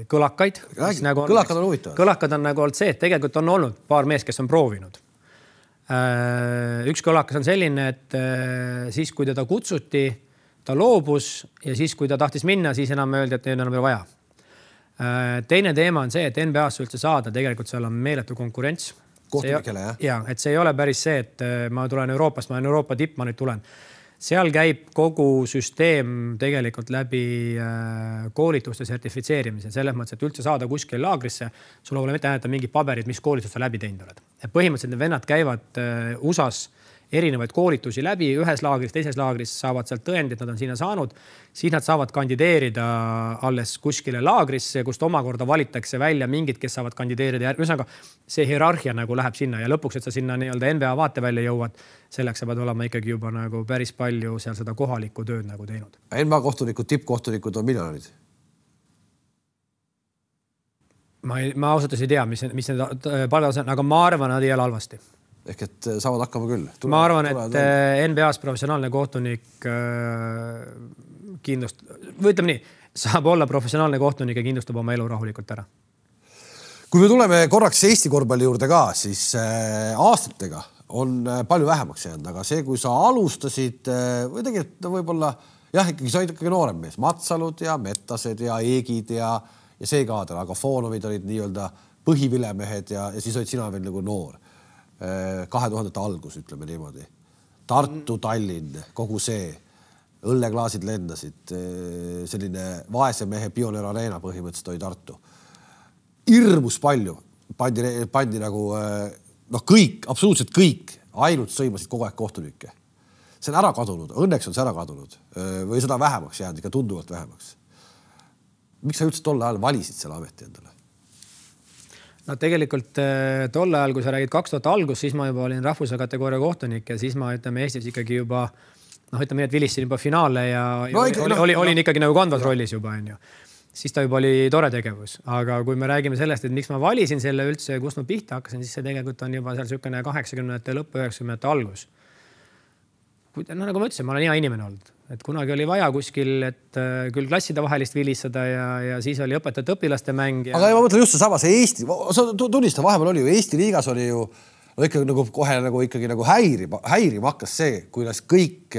kõlakaid. Kõlakad on huvitavad. Kõlakad on nagu olnud see, et tegelikult on olnud paar meest, kes on proovinud. Üks kõlakas on selline, et siis, kui teda kutsuti, ta loobus ja siis, kui ta tahtis minna, siis enam öeldi, et neil on veel vaja. Teine teema on see, et NBA-sse üldse saada, tegelikult seal on meeletu konkurents. Kohtunikele, jah? Ja, et see ei ole päris see, et ma tulen Euroopast, ma olen Euroopa tipp, ma nüüd tulen. Seal käib kogu süsteem tegelikult läbi koolituste sertifitseerimise. Selles mõttes, et üldse saada kuskil laagrisse, sul pole mitte näidata mingid paberid, mis koolitust sa läbi teinud oled. Ja põhimõtteliselt need vennad käivad USAs erinevaid koolitusi läbi, ühes laagris, teises laagris saavad sealt tõendid, nad on sinna saanud, siis nad saavad kandideerida alles kuskile laagrisse, kust omakorda valitakse välja mingid, kes saavad kandideerida. Ühesõnaga, see hierarhia nagu läheb sinna ja lõpuks, et sa sinna nii-öelda NBA vaate välja jõuad, selleks sa pead olema ikkagi juba nagu päris palju seal seda kohalikku tööd nagu teinud. NBA kohtunikud, tippkohtunikud on miljonid? Ma ausalt ei tea, mis need palgas on, aga ma arvan, nad ei ole halvasti. Ehk et saavad hakkama küll. Ma arvan, et NBA-s professionaalne kohtunik ütleme nii, saab olla professionaalne kohtunik ja kindlustab oma elu rahulikult ära. Kui me tuleme korraks Eesti korvpalli juurde ka, siis aastatega on palju vähemaks jäänud, aga see, kui sa alustasid või tegelikult võib-olla ikkagi sa olid ikkagi noorem mees, Matsalud ja Metased ja Eegid ja see kaader, aga Foonovid olid nii-öelda põhivilemehed ja siis olid sina veel nagu noor. 2000 algus, ütleme niimoodi. Tartu, Tallinn, kogu see. Õlleklaasid lendasid. Selline vaese mehe Pioneer Arena põhimõtteliselt oli Tartu. Irmus palju. Pandi nagu kõik, absoluutselt kõik. Ainult sõimasid kogu aeg kohtunikke. See on ära kadunud. Õnneks on see ära kadunud. Või seda vähemaks jäänud, ikka tunduvalt vähemaks. Miks sa üldse tol ajal valisid selle ameti endale? No tegelikult tol ajal, kui sa räägid 2000 algus, siis ma juba olin rahvuse kategooria kohtunik ja siis ma ütleme Eestis ikkagi juba, ütleme nii, et vilistasin juba finaale ja olin ikkagi nagu kandvas rollis juba, on ju. Siis ta juba oli tore tegevus. Aga kui me räägime sellest, et miks ma valisin selle üldse, kust ma pihta hakkasin, siis see tegelikult on juba seal sükene 80-ndate lõppu 90-ndate algus. Nagu ma ütlesin, ma olen hea inimene olnud. Et kunagi oli vaja kuskil, et küll klasside vahelist vilistada ja siis oli õpetajate õpilaste mäng. Aga ma mõtlen just see sama, see Eesti, sa tunnista, vahepeal oli ju Eesti liigas oli ju ikkagi nagu kohe ikkagi häirima hakkas see, kuidas kõik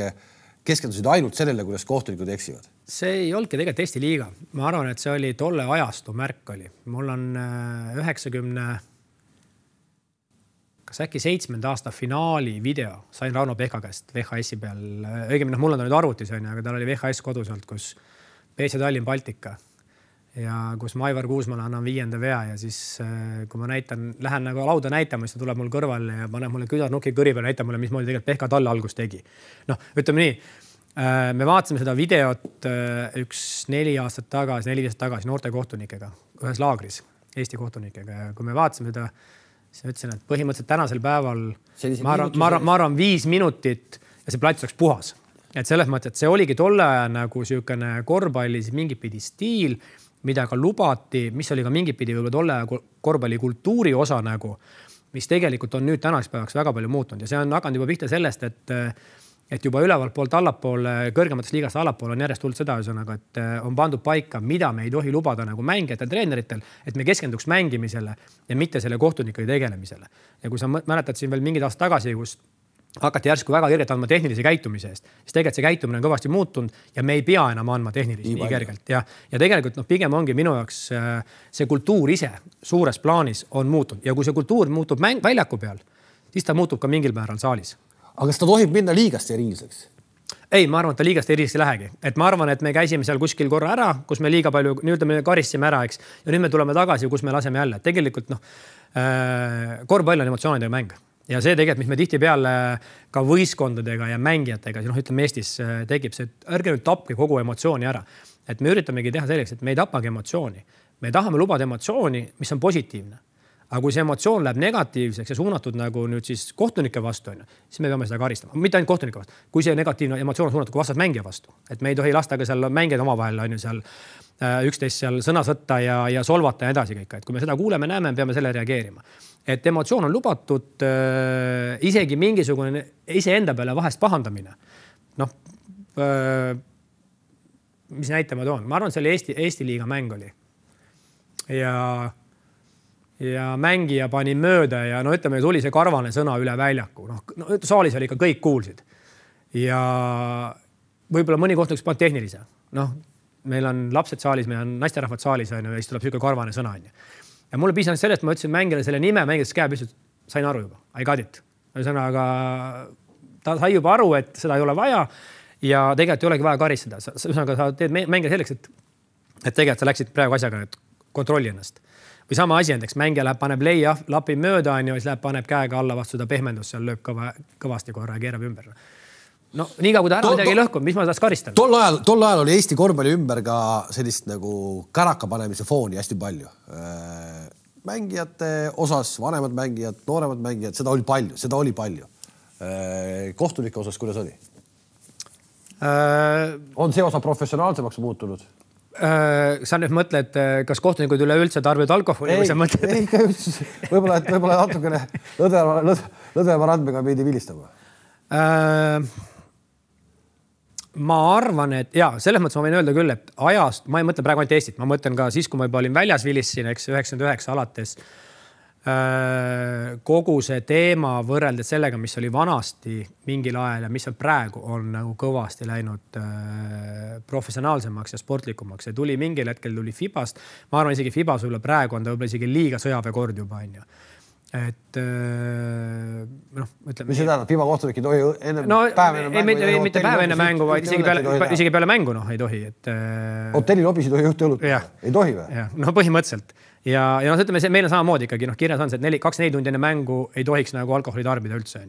keskendusid ainult sellele, kuidas kohtunikud eksivad. See ei olnudki tegelikult Eesti liiga. Ma arvan, et see oli tolle ajastu märk oli. Mul on 90 kas äkki 7. aasta finaali video sain Rauno Pehka käest VHS-i peal. Õigemini, mul on nüüd arvutis, aga tal oli VHS kodus olnud, kus BC Tallinn Baltika ja kus ma Aivar Kuusmale annan 5. vea ja siis kui ma lähen nagu lauda näitama, siis ta tuleb mul kõrval ja paneb mulle küdarnuki kõri peal, näitab mulle, mismoodi tegelikult Pehka talle algus tegi. Ütleme nii, me vaatasime seda videot 4 aastat tagasi noorte kohtunikega ühes laagris, Eesti kohtunikega ja kui me vaatasime seda, siis ma ütlesin, et põhimõtteliselt tänasel päeval ma arvan 5 minutit ja see plats oleks puhas. Et selles mõttes, et see oligi tolle aja nagu siukene korvpallis mingipidi stiil, mida ka lubati, mis oli ka mingipidi võib-olla tolle aja korvpallikultuuri osa nagu, mis tegelikult on nüüd tänaks päevaks väga palju muutunud ja see on hakanud juba pihta sellest, et juba ülevalt poolt allapoole, kõrgematest liigast allapoole on järjest tulnud seda üsõnaga, et on pandud paika, mida me ei tohi lubada nagu mängijatel, treeneritel, et me keskenduks mängimisele ja mitte selle kohtunike tegelemisele. Ja kui sa mäletad siin veel mingid aastad tagasi, kus hakati järsku väga kergelt andma tehnilise käitumise eest, siis tegelikult see käitumine on kõvasti muutunud ja me ei pea enam andma tehnilist nii kergelt. Ja tegelikult pigem ongi minu jaoks see kultuur ise suures plaanis on muutunud ja kui see kultuur muutub väljaku peal, siis ta muutub ka mingil määral saalis. Aga kas ta tohib minna liigast eriliseks? Ei, ma arvan, et ta liigast eriliseks ei lähegi. Et ma arvan, et me käisime seal kuskil korra ära, kus me liiga palju, nüüd me karissime ära, eks, ja nüüd me tuleme tagasi, kus me laseme jälle. Tegelikult korvpall on emotsioonidega mäng. Ja see tegelikult, mis me tihti peale ka võistkondadega ja mängijatega, ütleme Eestis tekib see, et ärge nüüd tapke kogu emotsiooni ära. Et me üritamegi teha selleks, et me ei tapagi emotsiooni. Me tahame lubada emotsiooni, mis on positiivne. Aga kui see emotsioon läheb negatiivseks ja suunatud nagu nüüd siis kohtunike vastu, siis me peame seda karistama. Mitte ainult kohtunike vastu. Kui see negatiivne emotsioon on suunatud vastas mängija vastu. Et me ei tohi lasta ka seal mängijad omavahel seal üksteist seal sõnasõtta ja solvata ja edasi kõik. Et kui me seda kuuleme, näeme, peame selle reageerima. Et emotsioon on lubatud isegi mingisugune iseenda peale vahest pahandamine. Mis näitama toon? Ma arvan, see oli Eesti liiga mäng oli. Ja mängija pani mööda ja ütleme, tuli see karvane sõna üle väljaku. Saalis oli ikka kõik kuulsid. Ja võib-olla mõni koht üks pannud tehnilise. Meil on lapsed saalis, meil on naisterahvad saalis ja siis tuleb siuke karvane sõna. Ja mulle piisanud sellest, ma ütlesin mängijale selle nime, mängijast käeb lihtsalt, sain aru juba. I got it. Aga ta sai juba aru, et seda ei ole vaja ja tegelikult ei olegi vaja karistada. Sa teed mängija selleks, et tegelikult sa läksid praegu asjaga, et kontrolli ennast. Või sama asi endeks, mängija läheb, paneb lapi mööda ja siis läheb, paneb käega alla vastu seda pehmendust, seal lööb kõvasti korra ja keerab ümber. Nii ka kui ta ära midagi ei lõhkunud, mis ma taas karistan? Tol ajal oli Eesti korvpalli ümber ka sellist nagu karaka panemise fooni hästi palju. Mängijate osas, vanemad mängijad, nooremad mängijad, seda oli palju. Kohtunike osas, kuidas oli? On see osa professionaalsemaks muutunud? Sa nüüd mõtled, kas kohtunikud üleüldse tarbivad alkoholi? Ei, võib-olla natukene lõdvema randmega pidi vilistama. Ma arvan, et selles mõttes ma võin öelda küll, et ajast, ma ei mõtle praegu ainult Eestit, ma mõtlen ka siis, kui ma juba olin väljas vilissin, 99 alates, kogu see teema võrreldes sellega, mis oli vanasti mingil ajal ja mis on praegu, on nagu kõvasti läinud professionaalsemaks ja sportlikumaks. See tuli mingil hetkel tuli FIBast. Ma arvan, isegi FIBas võib-olla praegu on ta võib-olla isegi liiga sõjaväekord juba. Et mis see tähendab, FIBA kohtunik ei tohi enne päev enne mängu? Mitte päev enne mängu, vaid isegi peale mängu ei tohi. Hotellilobis ei tohi juhti õlutada? Ei tohi või? Põhimõtteliselt. Ja ütleme, meil on samamoodi ikkagi kirjas on see, et 2-4 tundi enne mängu ei tohiks nagu alkoholi tarbida üldse.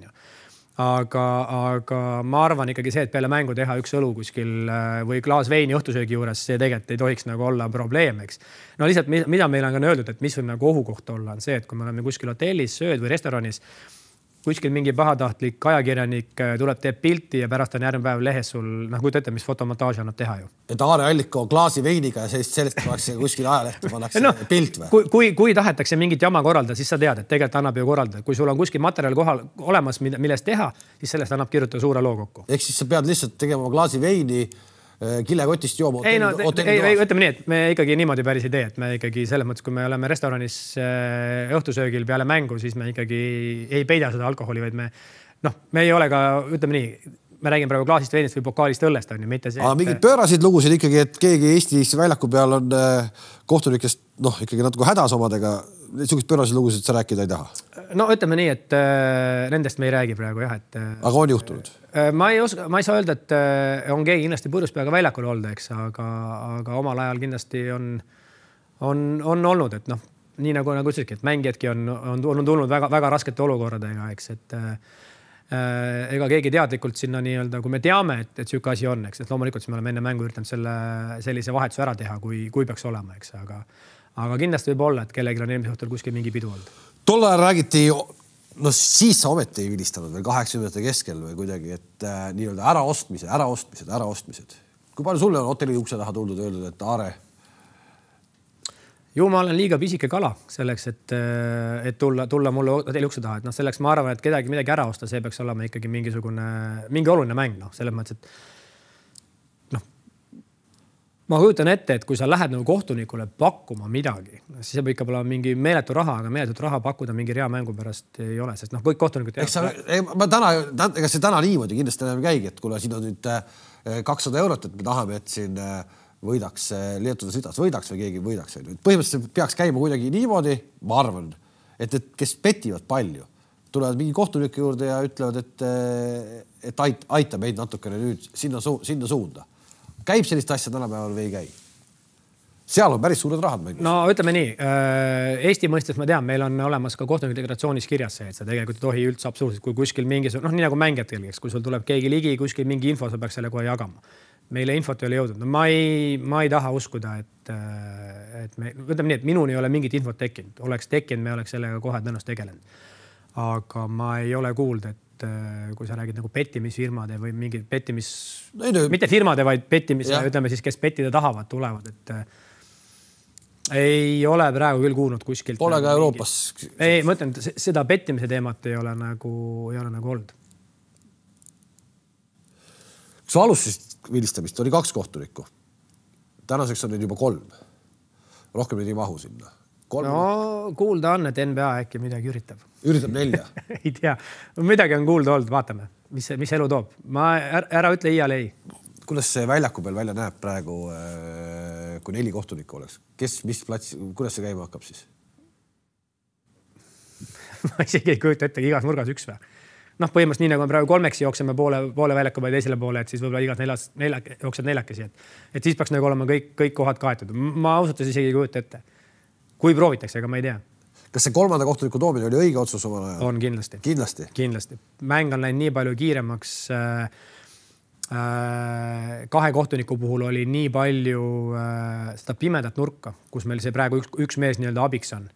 Aga ma arvan ikkagi see, et peale mängu teha üks õlu kuskil või klaas veini õhtusöögi juures, see tegelikult ei tohiks nagu olla probleem, eks. Lihtsalt, mida meil on ka öeldud, et mis võib nagu ohukoht olla, on see, et kui me oleme kuskil hotellis, sööd või restoranis, kuskil mingi pahatahtlik ajakirjanik tuleb, teeb pilti ja pärast on järgmine päev lehes sul, kujuta ette, mis fotomontaaži annab teha ju. Et Aare Alliko klaasi veiniga ja sellest pannakse kuskil ajalehte, pannakse pilt või? Kui tahetakse mingit jama korraldada, siis sa tead, et tegelikult annab ju korraldada. Kui sul on kuskil materjal kohal olemas, millest teha, siis sellest annab kirjutada suure loo kokku. Ehk siis sa pead lihtsalt tegema klaasi veini, kilekotist jooma. Ei, ütleme nii, et me ikkagi niimoodi päris ei tee, et me ikkagi selles mõttes, kui me oleme restoranis õhtusöögil peale mängu, siis me ikkagi ei peida seda alkoholi, vaid me ei ole ka, ütleme nii, me räägime praegu klaasist veinist või pokaalist õllest, on ju, mitte see. Aga mingid pöörasid lugusid ikkagi, et keegi Eestis väljaku peal on kohtunikest ikkagi natuke hädas omadega. Niisugust pöörasid lugusid sa rääkida ei taha? No ütleme nii, et nendest me ei räägi praegu, jah. Aga on juhtunud? Ma ei saa öelda, et on keegi kindlasti purjus peaga väljakul olda, eks, aga omal ajal kindlasti on olnud, et nii nagu ütlesidki, et mängijadki on tulnud väga raskete olukorradega, eks, et ega keegi teadlikult sinna nii-öelda, kui me teame, et siuke asi on, eks, et loomulikult me oleme enne mängu üritanud sellise vahetuse ära teha, kui peaks olema, eks, aga kindlasti võib olla, et kellelgi on eelmise õhtul kuskil mingi pidu olnud. Tol ajal räägiti, siis sa ometi ei vilistanud veel 80 keskel või kuidagi, et nii-öelda äraostmised. Kui palju sulle on hotelli ukse taha tuldud öeldud, et Aare? Ju ma olen liiga pisike kala selleks, et tulla mulle hotelli ukse taha. Et selleks ma arvan, et kedagi midagi ära osta, see peaks olema ikkagi mingi oluline mäng. Selles mõttes, et ma kujutan ette, et kui sa lähed nagu kohtunikule pakkuma midagi, siis see võib ikka olla mingi meeletu raha, aga meeletut raha pakkuda mingi rea mängu pärast ei ole, sest kõik kohtunikud ega see täna niimoodi kindlasti enam käigi, et kuule, siin on nüüd 200 €, et me tahame, et siin võidaks Leetuda Südas, võidaks või keegi võidaks. Põhimõtteliselt peaks käima kuidagi niimoodi, ma arvan, et kes petivad palju, tulevad mingi kohtunike juurde ja ütlevad, et aita meid natukene nüüd sinna suunda. Käib sellist asja tänapäeval või ei käi? Seal on päris suured rahad mängus. No ütleme nii, Eesti mõistes ma tean, meil on olemas ka kohtunike deklaratsioonis kirjas see, et sa tegelikult ei tohi üldse absoluutselt, kui kuskil mingi, nii nagu mängijatele, kui sul tuleb keegi ligi, kuskil mingi info, sa peaks selle kohe jagama. Meile infot ei ole jõudnud. Ma ei taha uskuda, et ütleme nii, et minuni ei ole mingit infot tekkinud. Oleks tekkinud, me oleks sellega kohe tõenäoliselt tegelenud. Aga ma ei ole kuulnud, et kui sa räägid nagu pettimisfirmade või mingi mitte firmade, vaid pettimise, ütleme siis, kes pettida tahavad, tulevad, et ei ole praegu küll kuulnud kuskilt. Pole ka Euroopas. Ei, ma ütlen, seda pettimise teemat ei ole nagu olnud. Kui sa alustasid vilistamist, oli 2 kohtunikku. Tänaseks on neid juba 3. Rohkem neid ei mahu sinna. 3. No kuulda on, et NBA äkki midagi üritab. Üritab 4. Ei tea. Midagi on kuulda olnud, vaatame, mis elu toob. Ära ütle iial ei. Kuidas see väljaku peal välja näeb praegu, kui 4 kohtunikku oleks? Mis plats, kuidas see käima hakkab siis? Ma isegi ei kujuta ette, igas nurgas 1 või? Põhimõtteliselt nii nagu me praegu 3 jookseme poole väljaku või teisele poole, et siis võib-olla igas jooksed 4. Et siis peaks nagu olema kõik kohad kaetud. Ma ausalt isegi ei kujuta ette. Kui proovitakse, aga ma ei tea. Kas see 3. kohtuniku toomine oli õige otsus omal ajal? On kindlasti. Kindlasti. Mäng on läinud nii palju kiiremaks. 2 kohtuniku puhul oli nii palju seda pimedat nurka, kus meil see praegu üks mees nii-öelda abiks on.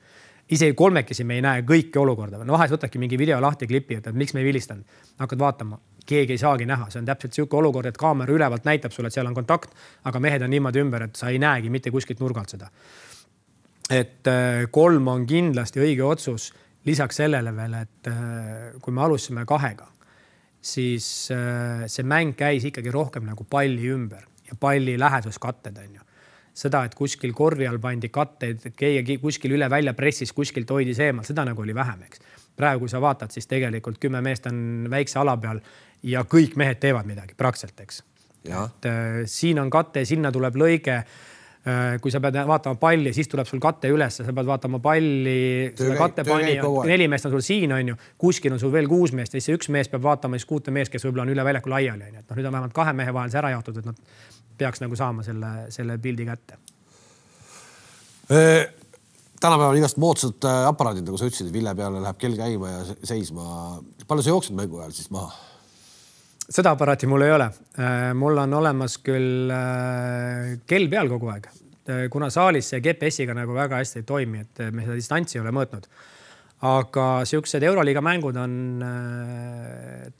Isegi 3 me ei näe kõiki olukorda. Vahest võtadki mingi video lahti klipi, et miks me ei vilistanud. Hakkad vaatama, keegi ei saagi näha. See on täpselt siuke olukord, et kaamera ülevalt näitab sulle, et seal on kontakt, aga mehed on niimoodi ümber, et sa ei näegi mitte kuskilt nurgalt seda. Et 3 on kindlasti õige otsus. Lisaks sellele veel, et kui me alustasime 2, siis see mäng käis ikkagi rohkem nagu palli ümber ja palli läheduskatted on ju. Seda, et kuskil korvi all pandi katteid, et keegi kuskil üle välja pressis, kuskilt hoidis eemal, seda nagu oli vähem, eks. Praegu, kui sa vaatad, siis tegelikult 10 meest on väikse ala peal ja kõik mehed teevad midagi praktiliselt, eks. Et, siin on katte, sinna tuleb lõige. Kui sa pead vaatama palli, siis tuleb sul katte üles, sa pead vaatama palli, 4 meest on sul siin, on ju, kuskil on sul veel 6 meest ja siis 1 mees peab vaatama 6 meest, kes võib-olla on üle väljaku laiali. Nüüd on vähemalt 2 mehe vahel see ära jaotud, et nad peaks nagu saama selle pildi kätte. Tänapäeval on igast moodsad aparaadid, nagu sa ütlesid, Ville peale läheb kell käima ja seisma. Palju sa jooksed mängu ajal siis maha? Seda aparaati mul ei ole. Mul on olemas küll kell peal kogu aeg. Kuna saalis see GPS-iga nagu väga hästi ei toimi, et me seda distantsi ei ole mõõtnud. Aga siuksed Euroliiga mängud on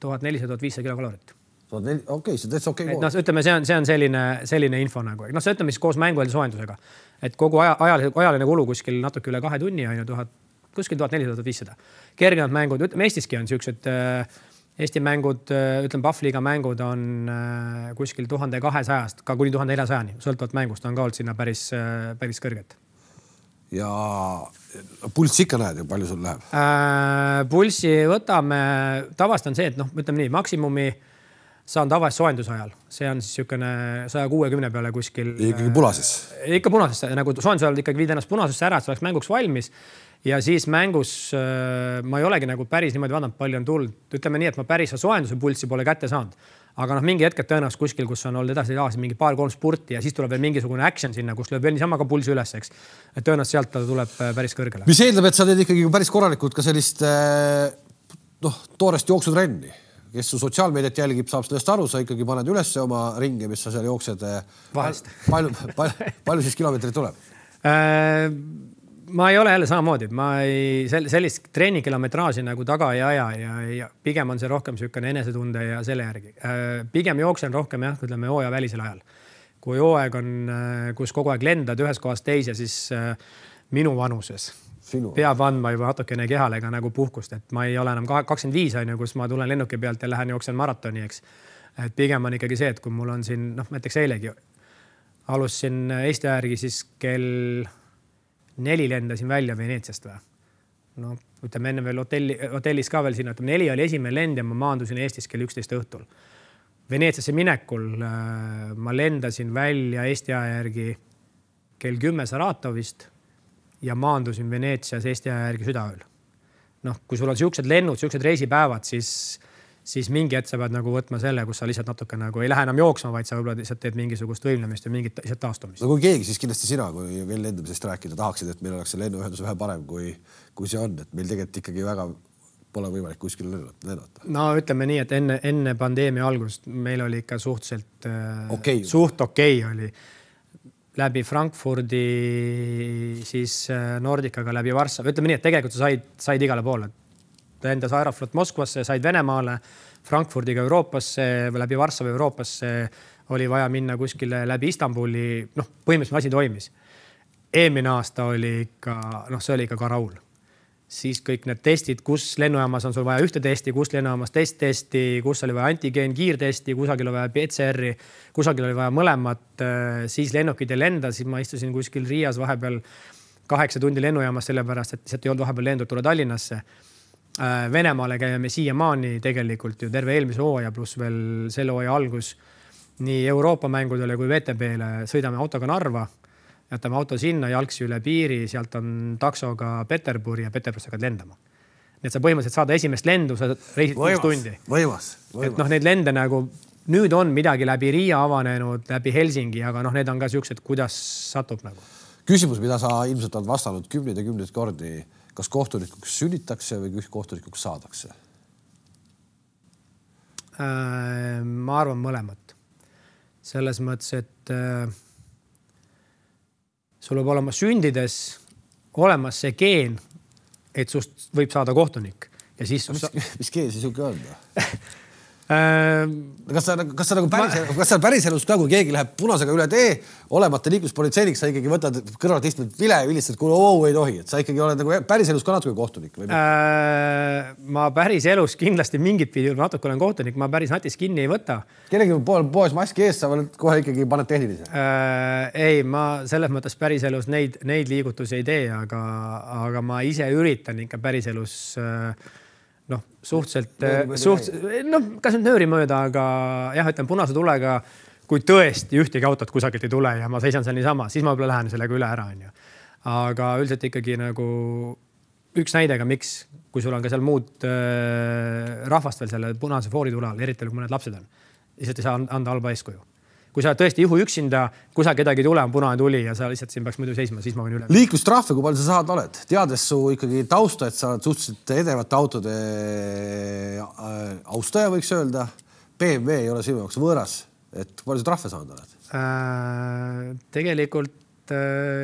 1400-1500 kilokalorit. Okei, see täitsa okei. Ütleme, see on selline info nagu. See ütleme siis koos mänguelde soojendusega. Et kogu ajaline kulu kuskil natuke üle 2 tunni on ju kuskil 1400-1500. Kergemad mängud, ütleme Eestiski on siuksed Eesti mängud, ütleme, Pahvliiga mängud on kuskil 1200-st ka kuni 1400-ni, sõltuvalt mängust on ka olnud sinna päris kõrget. Ja pulssi ikka näed ju, palju sul läheb? Pulssi võtame, tavast on see, et ütleme nii, maksimumi saan tavalist soojendusajal. See on siis niisugune 160 peale kuskil. Ikkagi punases? Ikka punases, nagu soojendusajal ikkagi viid ennast punasesse ära, et oleks mänguks valmis. Ja siis mängus ma ei olegi nagu päris niimoodi vaadanud, palju on tulnud. Ütleme nii, et ma päris soojenduse pulssi pole kätte saanud. Aga mingi hetked tõenäoliselt kuskil, kus on olnud edasi mingi 2-3 spurti ja siis tuleb veel mingisugune action sinna, kus lööb veel niisama ka pulsi üles, eks. Et tõenäoliselt sealt ta tuleb päris kõrgele. Mis eeldab, et sa teed ikkagi päris korralikult ka sellist toorest jooksutrenni, kes su sotsiaalmeediat jälgib, saab sellest aru, sa ikkagi paned üles oma ringe, mis sa seal jooksed. Vahest. Palju siis kilomeetrit tuleb? Ma ei ole jälle samamoodi, ma sellist treenikilometraaži nagu taga ei aja ja pigem on see rohkem niisugune enesetunde ja selle järgi. Pigem jooksen rohkem ütleme hooaja välisel ajal. Kui hooaeg on, kus kogu aeg lendad ühes kohast teise, siis minu vanuses peab andma juba natukene kehale ka nagu puhkust, et ma ei ole enam 25 on ju, kus ma tulen lennuki pealt ja lähen jooksen maratoni, eks. Et pigem on ikkagi see, et kui mul on siin, näiteks eilegi alustasin Eesti järgi siis kell 4 lendasin välja Veneetsiast või. Ütleme enne veel hotellis ka veel sinna, 4 oli esimene lend ja ma maandusin Eestis kell 11 õhtul. Veneetsiasse minekul ma lendasin välja Eesti järgi kell 10 Saratovist ja maandusin Veneetsias Eesti järgi südaööl. Kui sul on siuksed lennud, siuksed reisipäevad, siis mingi hetk sa pead nagu võtma selle, kus sa lihtsalt natuke nagu ei lähe enam jooksma, vaid sa võib-olla lihtsalt teed mingisugust võimlemist ja mingit lihtsalt taastumist. No kui keegi, siis kindlasti sina, kui veel lendamisest rääkida tahaksid, et meil oleks see lennuühendus vähe parem, kui see on, et meil tegelikult ikkagi väga pole võimalik kuskil lennata. No ütleme nii, et enne pandeemia algust meil oli ikka suht okei oli. Läbi Frankfurdi, siis Nordicaga läbi Varssavi. Ütleme nii, et tegelikult sa said igale poole. Lendas Aeroflot Moskvasse, said Venemaale, Frankfurdiga Euroopasse, läbi Varssavi Euroopasse oli vaja minna kuskile läbi Istanbuli. Põhimõtteliselt asi toimis. Eelmine aasta oli ikka, see oli ikka karaul. Siis kõik need testid, kus lennujaamas on sul vaja ühte testi, kus lennujaamas teist testi, kus oli vaja antigeen, kiirtesti, kusagil oli vaja PCR-i, kusagil oli vaja mõlemat, siis lennukid ei lenda, siis ma istusin kuskil Riias vahepeal 8 tundi lennujaamas sellepärast, et lihtsalt ei olnud vahepeal lendud tulla Tallinnasse. Venemaale käime siiamaani tegelikult ju terve eelmise hooaja pluss veel selle hooaja algus nii Euroopa mängudele kui VTB-le sõidame autoga Narva, jätame auto sinna, jalgsi üle piiri, sealt on taksoga Peterburi ja Peterburist hakkad lendama. Nii et sa põhimõtteliselt saada esimest lendu, sa reisid 6 tundi. Võimas. Et neid lende nagu nüüd on midagi läbi Riia avanenud, läbi Helsingi, aga need on ka siuksed, kuidas satub nagu. Küsimus, mida sa ilmselt on vastanud 10 ja 10 kordi, kas kohtunikuks sünnitakse või kohtunikuks saadakse? Ma arvan mõlemat. Selles mõttes, et sul võib olema sündides olemas see geen, et sust võib saada kohtunik. Ja siis mis geen siis on? Kas sa päriselus ka, kui keegi läheb punasega üle tee, olemata liikluspolitseiniks, sa ikkagi võtad kõrvalt istmed vile ja vilistad, kui ei tohi, et sa ikkagi oled nagu päriselus ka natuke kohtunik? Ma päriselus kindlasti mingit pidi natuke olen kohtunik, ma päris natis kinni ei võta. Kellegi poes maski ees, sa kohe ikkagi paned tehnilise? Ei, ma selles mõttes päriselus neid liigutusi ei tee, aga ma ise üritan ikka päriselus suhteliselt, kas nüüd nööri mööda, aga jah, ütlen punase tulega, kui tõesti ühtegi autot kusagilt ei tule ja ma seisan seal niisama, siis ma võib-olla lähen sellega üle ära. Aga üldiselt ikkagi nagu üks näidega, miks, kui sul on ka seal muud rahvast veel selle punase foori tulal, eriti kui mõned lapsed on, lihtsalt ei saa anda halba eeskuju. Kui sa tõesti juhu üksinda, kui sa kedagi tule, on punane tuli ja sa lihtsalt siin peaks muidu seisma, siis ma võin üle. Liiklustrahve, kui palju sa saad oled? Teades su ikkagi tausta, et sa oled suhteliselt edevate autode austaja, võiks öelda. BMW ei ole sinu jaoks võõras. Et kui palju sa trahve saanud oled? Tegelikult,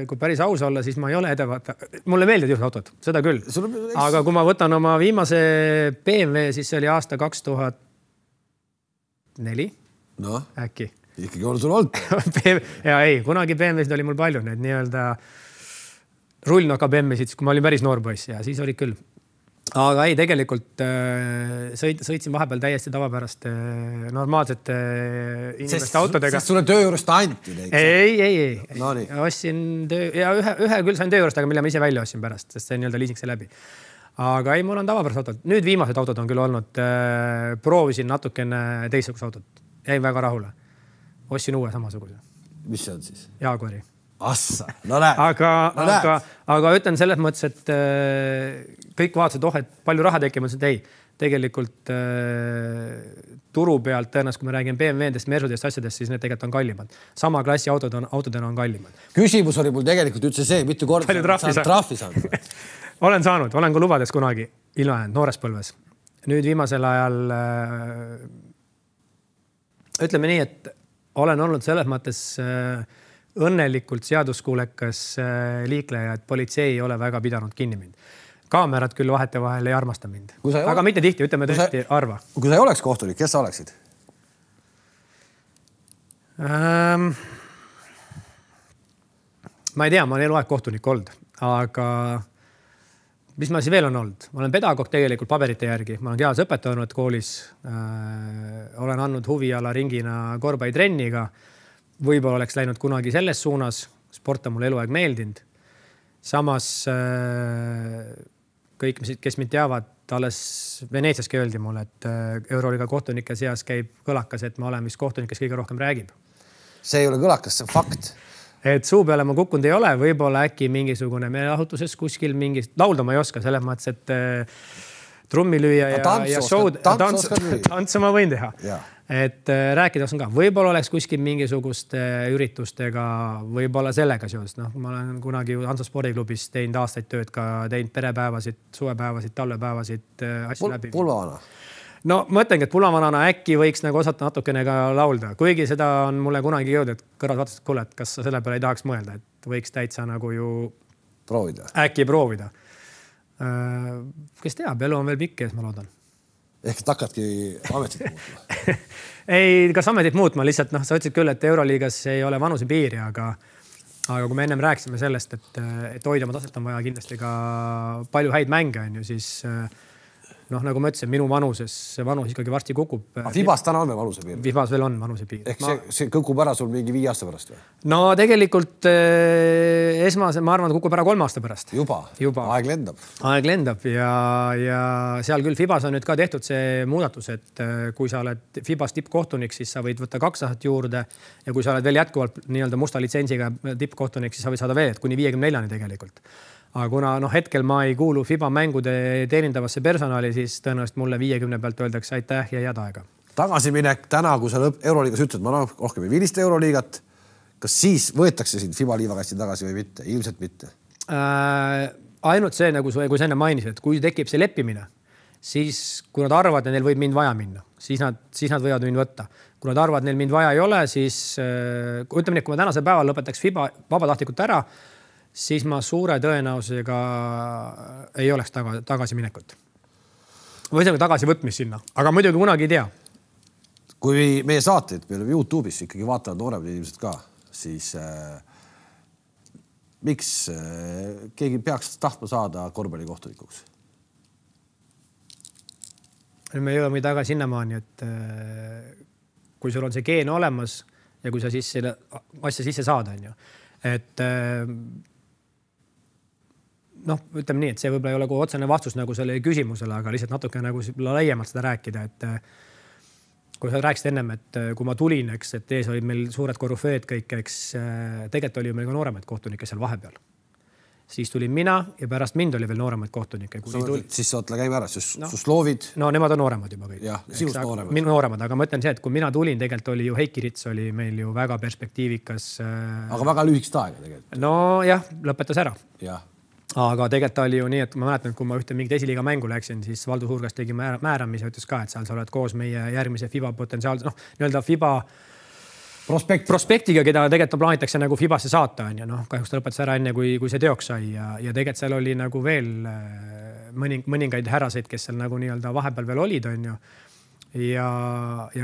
kui päris aus olla, siis ma ei ole edevate. Mulle meeldid just autod, seda küll. Aga kui ma võtan oma viimase BMW, siis see oli aasta 2004. Äkki. Ikkagi on sul olnud. Ja ei, kunagi BMW-sid oli mul palju, need nii-öelda rullnoka BMW-sid, kui ma olin päris noor poiss ja siis oli küll. aga ei, tegelikult sõitsin vahepeal täiesti tavapäraste normaalsete inimeste autodega. Sest sulle töö juurest anti neid? Ei. No, ostsin ja ühe küll sain töö juurest, aga mille ma ise välja ostsin pärast, sest see nii-öelda liising see läbi. Aga ei, mul on tavapärased autod. Nüüd viimased autod on küll olnud. Proovisin natukene teistsugust autot. Jäin väga rahule. Ostsin uue samasuguse. Mis see on siis? Jaguari. Assa, no näed. Aga ütlen selles mõttes, et kõik vaatasid, et palju raha tekib, mõtlesin, et ei, tegelikult turu pealt tõenäoliselt, kui me räägime BMW-dest, Mercedest asjadest, siis need tegelikult on kallimad. Sama klassi autodena on kallimad. Küsimus oli mul tegelikult üldse see, mitu korda palju trahvi saanud. Olen saanud, olen ka lubades kunagi ilma jäänud noores põlves. Nüüd viimasel ajal ütleme nii, et olen olnud selles mõttes õnnelikult seaduskuulekas liikleja, et politsei ei ole väga pidanud kinni mind. Kaamerad küll vahetevahel ei armasta mind. Aga mitte tihti, ütleme tõesti arva. Kui sa ei oleks kohtunik, kes sa oleksid? Ma ei tea, ma olen eluaeg kohtunik olnud, aga mis ma siis veel on olnud? Ma olen pedagoog tegelikult paberite järgi. Ma olen kehalise õpetaja olnud koolis. Olen andnud huviala ringina korvpallitrenniga. Võib-olla oleks läinud kunagi selles suunas. Sport on mulle eluaeg meeldinud. Samas kõik, kes mind teavad, alles Veneetsiaski öeldi mulle, et Euroliiga kohtunike seas käib kõlakas, et ma olen vist kohtunik, kes kõige rohkem räägib. See ei ole kõlakas, see on fakt. Et suu peale ma kukkunud ei ole, võib-olla äkki mingisugune meeleahutuses kuskil mingist laulda ma ei oska, selles mõttes, et trummilüüa ja showd, tantsu ma võin teha. Ja. Et rääkida oskan ka. Võib-olla oleks kuskil mingisuguste üritustega, võib-olla sellega seoses. No, ma olen kunagi Hansa spordiklubis teinud aastaid tööd ka, teinud perepäevasid, suvepäevasid, talvepäevasid, asju läbi. Pulvavana. No mõtlengi, et pulvavanana äkki võiks nagu osata natukene ka laulda. Kuigi seda on mulle kunagi jõud, et kõrvad vaatasid, kuule, et kas sa selle peale ei tahaks mõelda, et võiks täitsa nagu ju proovida. Äkki proovida. Kes teab, elu on veel pikk ees, ma loodan. Ehk hakkadki ametit muutma? Ei, kas ametit muutma, lihtsalt sa ütlesid küll, et Euroliigas ei ole vanuse piiri, aga kui me ennem rääkisime sellest, et hoida oma taset on vaja kindlasti ka palju häid mänge, on ju, siis nagu ma ütlesin, minu vanuses see vanus ikkagi varsti kukub. Fibas täna on veel vanuse piir? Fibas veel on vanuse piir. Ehk see kukub ära sul mingi 5 aasta pärast või? No tegelikult esmase, ma arvan, kukub ära 3 aasta pärast. Juba. Aeg lendab. Aeg lendab ja seal küll Fibas on nüüd ka tehtud see muudatus, et kui sa oled Fibas tippkohtunik, siis sa võid võtta 2 aastat juurde ja kui sa oled veel jätkuvalt nii-öelda musta litsentsiga tippkohtunik, siis sa võid saada veel, et kuni 54 tegelikult. Aga kuna hetkel ma ei kuulu FIBA mängude teenindavasse personali, siis tõenäoliselt mulle 50 pealt öeldakse aitäh ja head aega. Tagasiminek täna, kui sa Euroliigas ütled, ma rohkem ei vilista Euroliigat, kas siis võetakse sind FIBA liivakasti tagasi või mitte? Ilmselt mitte. Ainult see, nagu kui sa enne mainisid, et kui tekib see leppimine, siis kui nad arvavad, et neil võib mind vaja minna, siis nad võivad mind võtta. Kui nad arvavad, et neil mind vaja ei ole, siis ütleme nii, kui ma tänasel päeval lõpetaks FIBA vabatahtlikult ära, siis ma suure tõenäosusega ei oleks tagasiminekut. Või see tagasivõtmist sinna, aga muidugi kunagi ei tea. Kui meie saateid meil YouTube'is ikkagi vaatavad nooremad inimesed ka, siis miks keegi peaks tahtma saada korvpallikohtunikuks? Me jõuame tagasi sinnamaani, et kui sul on see geen olemas ja kui sa siis selle asja sisse saada, on ju, et ütleme nii, et see võib-olla ei ole otsene vastus nagu selle küsimusele, aga lihtsalt natuke nagu laiemalt seda rääkida, et kui sa rääkisid ennem, et kui ma tulin, eks, et ees olid meil suured korüfeed kõik, eks tegelikult oli meil ka nooremaid kohtunikke seal vahepeal. Siis tulin mina ja pärast mind oli veel nooremaid kohtunikke. Siis sa ootla käime ära, Susloovid. No nemad on nooremad juba kõik. Jah, sinust nooremad. Minu nooremad, aga ma ütlen see, et kui mina tulin, tegelikult oli ju Heiki Rits oli meil ju väga perspektiivikas. Aga väga lühikest aega tegelikult. No jah, lõpetas ära. Jah. Aga tegelikult oli ju nii, et ma mäletan, kui ma ühte mingit esiliiga mängu läksin, siis Valdo Suurgas tegi määramise ja ütles ka, et seal sa oled koos meie järgmise FIBA potentsiaalse, nii-öelda FIBA prospektiga, keda tegelikult plaanitakse nagu FIBasse saata, on ju, kahjuks ta lõpetas ära enne, kui see teoks sai ja tegelikult seal oli nagu veel mõningaid härraseid, kes seal nagu nii-öelda vahepeal veel olid, on ju. Ja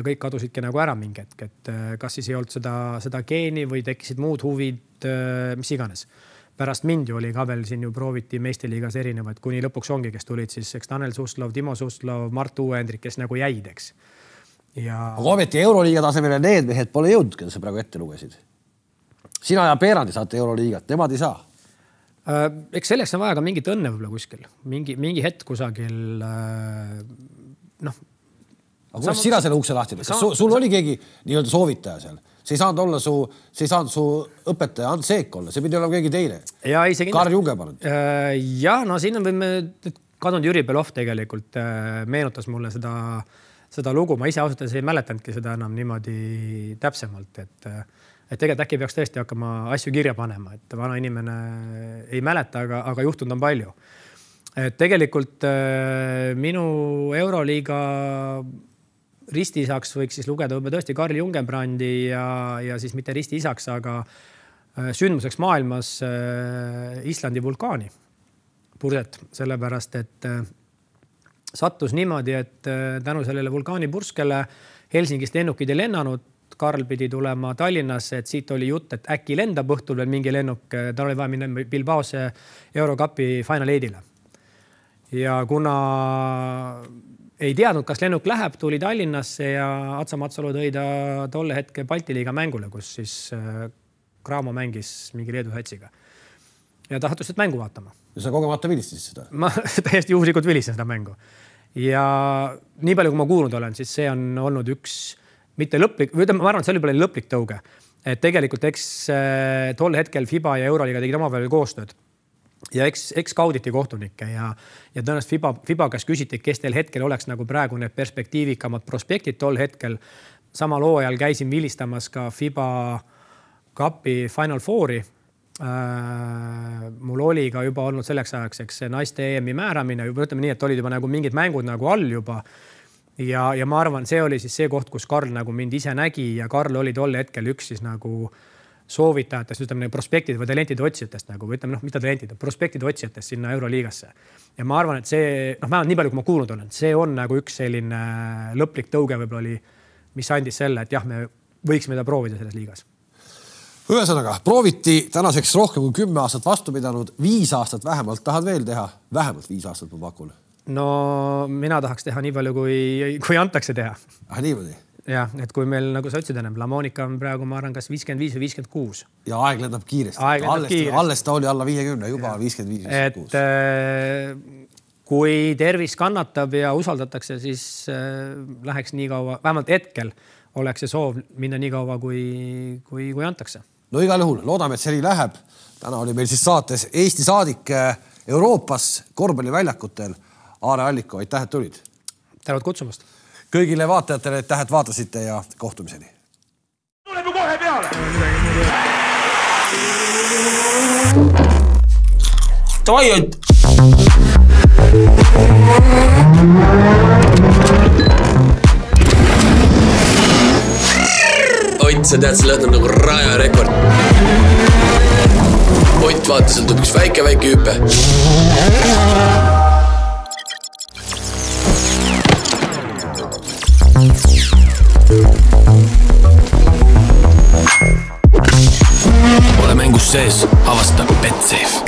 kõik kadusidki nagu ära mingi hetk, et kas siis ei olnud seda geeni või tekkisid muud huvid, mis iganes. pärast mind ju oli ka veel siin ju prooviti meisteliigas erinevad, kuni lõpuks ongi, kes tulid siis, eks Tanel Suslov, Timo Suslov, Mart Uuendrik, kes nagu jäid, eks. Ja... Aga ometi Euroliiga tasemele need mehed pole jõudnud, keda sa praegu ette lugesid. Sina ja Peerandi saate Euroliigat, nemad ei saa. Eks selleks on vaja ka mingit õnne võib-olla kuskil. Mingi hetk kusagil, noh. Aga kuidas sina selle ukse lahti? Sul oli keegi nii-öelda soovitaja seal? See ei saanud su õpetaja Ants Seek olla, see pidi olema keegi teine. Karl Junge pannud. Ja, no siin võime kadunud Jüri Belov tegelikult meenutas mulle seda lugu. Ma ise ausalt ei mäletanudki seda enam niimoodi täpsemalt, et tegelikult äkki peaks tõesti hakkama asju kirja panema, et vana inimene ei mäleta, aga juhtunud on palju. Et tegelikult minu Euroliiga ristiisaks võiks siis lugeda tõesti Karl Jungenbrandi ja siis mitte ristiisaks, aga sündmuseks maailmas Islandi vulkaani purset, sellepärast, et sattus niimoodi, et tänu sellele vulkaani purskele Helsingist lennukid ei lennanud, Karl pidi tulema Tallinnasse, et siit oli jutt, et äkki lendab õhtul veel mingi lennuk, ta oli vaja minna Bilbaosse Eurocupi Final 8-ile. Ja kuna ei teadnud, kas lennuk läheb, tuli Tallinnasse ja Atsa Matsalu tõi ta tolle hetke Balti liiga mängule, kus siis Cramo mängis mingi Leedu satsiga. Ja ta hattus mängu vaatama. Ja sa kogemata vilistasid seda? Ma täiesti juhuslikult vilistan seda mängu. Ja nii palju, kui ma kuulnud olen, siis see on olnud üks mitte lõplik, ma arvan, et see oli palju lõplik tõuge. Et tegelikult eks tol hetkel FIBA ja Euroliiga tegid omavahel koostööd. Ja eks kauditi kohtunikke ja tõenäoliselt FIBA käest küsiti, kes teil hetkel oleks nagu praegu need perspektiivikamad prospektid tol hetkel. Samal hooajal käisin vilistamas ka FIBA Cupi Final Fouri. Mul oli ka juba olnud selleks ajaks, eks see naiste EM-i määramine, juba ütleme nii, et olid juba nagu mingid mängud nagu all juba. Ja ma arvan, see oli siis see koht, kus Karl nagu mind ise nägi ja Karl oli tol hetkel üks siis nagu soovitajatest, ütleme prospektid või talentide otsijatest nagu, või ütleme, mida talentide, prospektide otsijatest sinna Euroliigasse. Ja ma arvan, et see, vähemalt nii palju, kui ma kuulnud olen, see on nagu üks selline lõplik tõuge võib-olla oli, mis andis selle, et jah, me võiksime ta proovida selles liigas. Ühesõnaga, prooviti tänaseks rohkem kui 10 aastat vastu pidanud, 5 aastat vähemalt tahad veel teha, vähemalt 5 aastat ma pakun. No mina tahaks teha nii palju, kui antakse teha. Niimoodi? Jah, et kui meil, nagu sa ütlesid ennem, La Monica on praegu, ma arvan, kas 55 või 56. Ja aeg lendab kiiresti. Alles ta oli alla 50, juba 55. Et kui tervis kannatab ja usaldatakse, siis läheks nii kaua, vähemalt hetkel oleks see soov minna nii kaua, kui antakse. No igal juhul, loodame, et see läheb. Täna oli meil siis saates Eesti saadik Euroopas korvpalliväljakutel. Aare Alliko, aitäh, et tulid. Tänud kutsumast. Kõigile vaatajatele tähed vaatasite ja kohtumiseni. Tuleb ju kohe peale! Toi, et... Ott, sa tead, sa lööd nagu raja rekord. Ott, vaata, sul tuleb üks väike hüpe. Ole mängus sees, avasta BetSafe.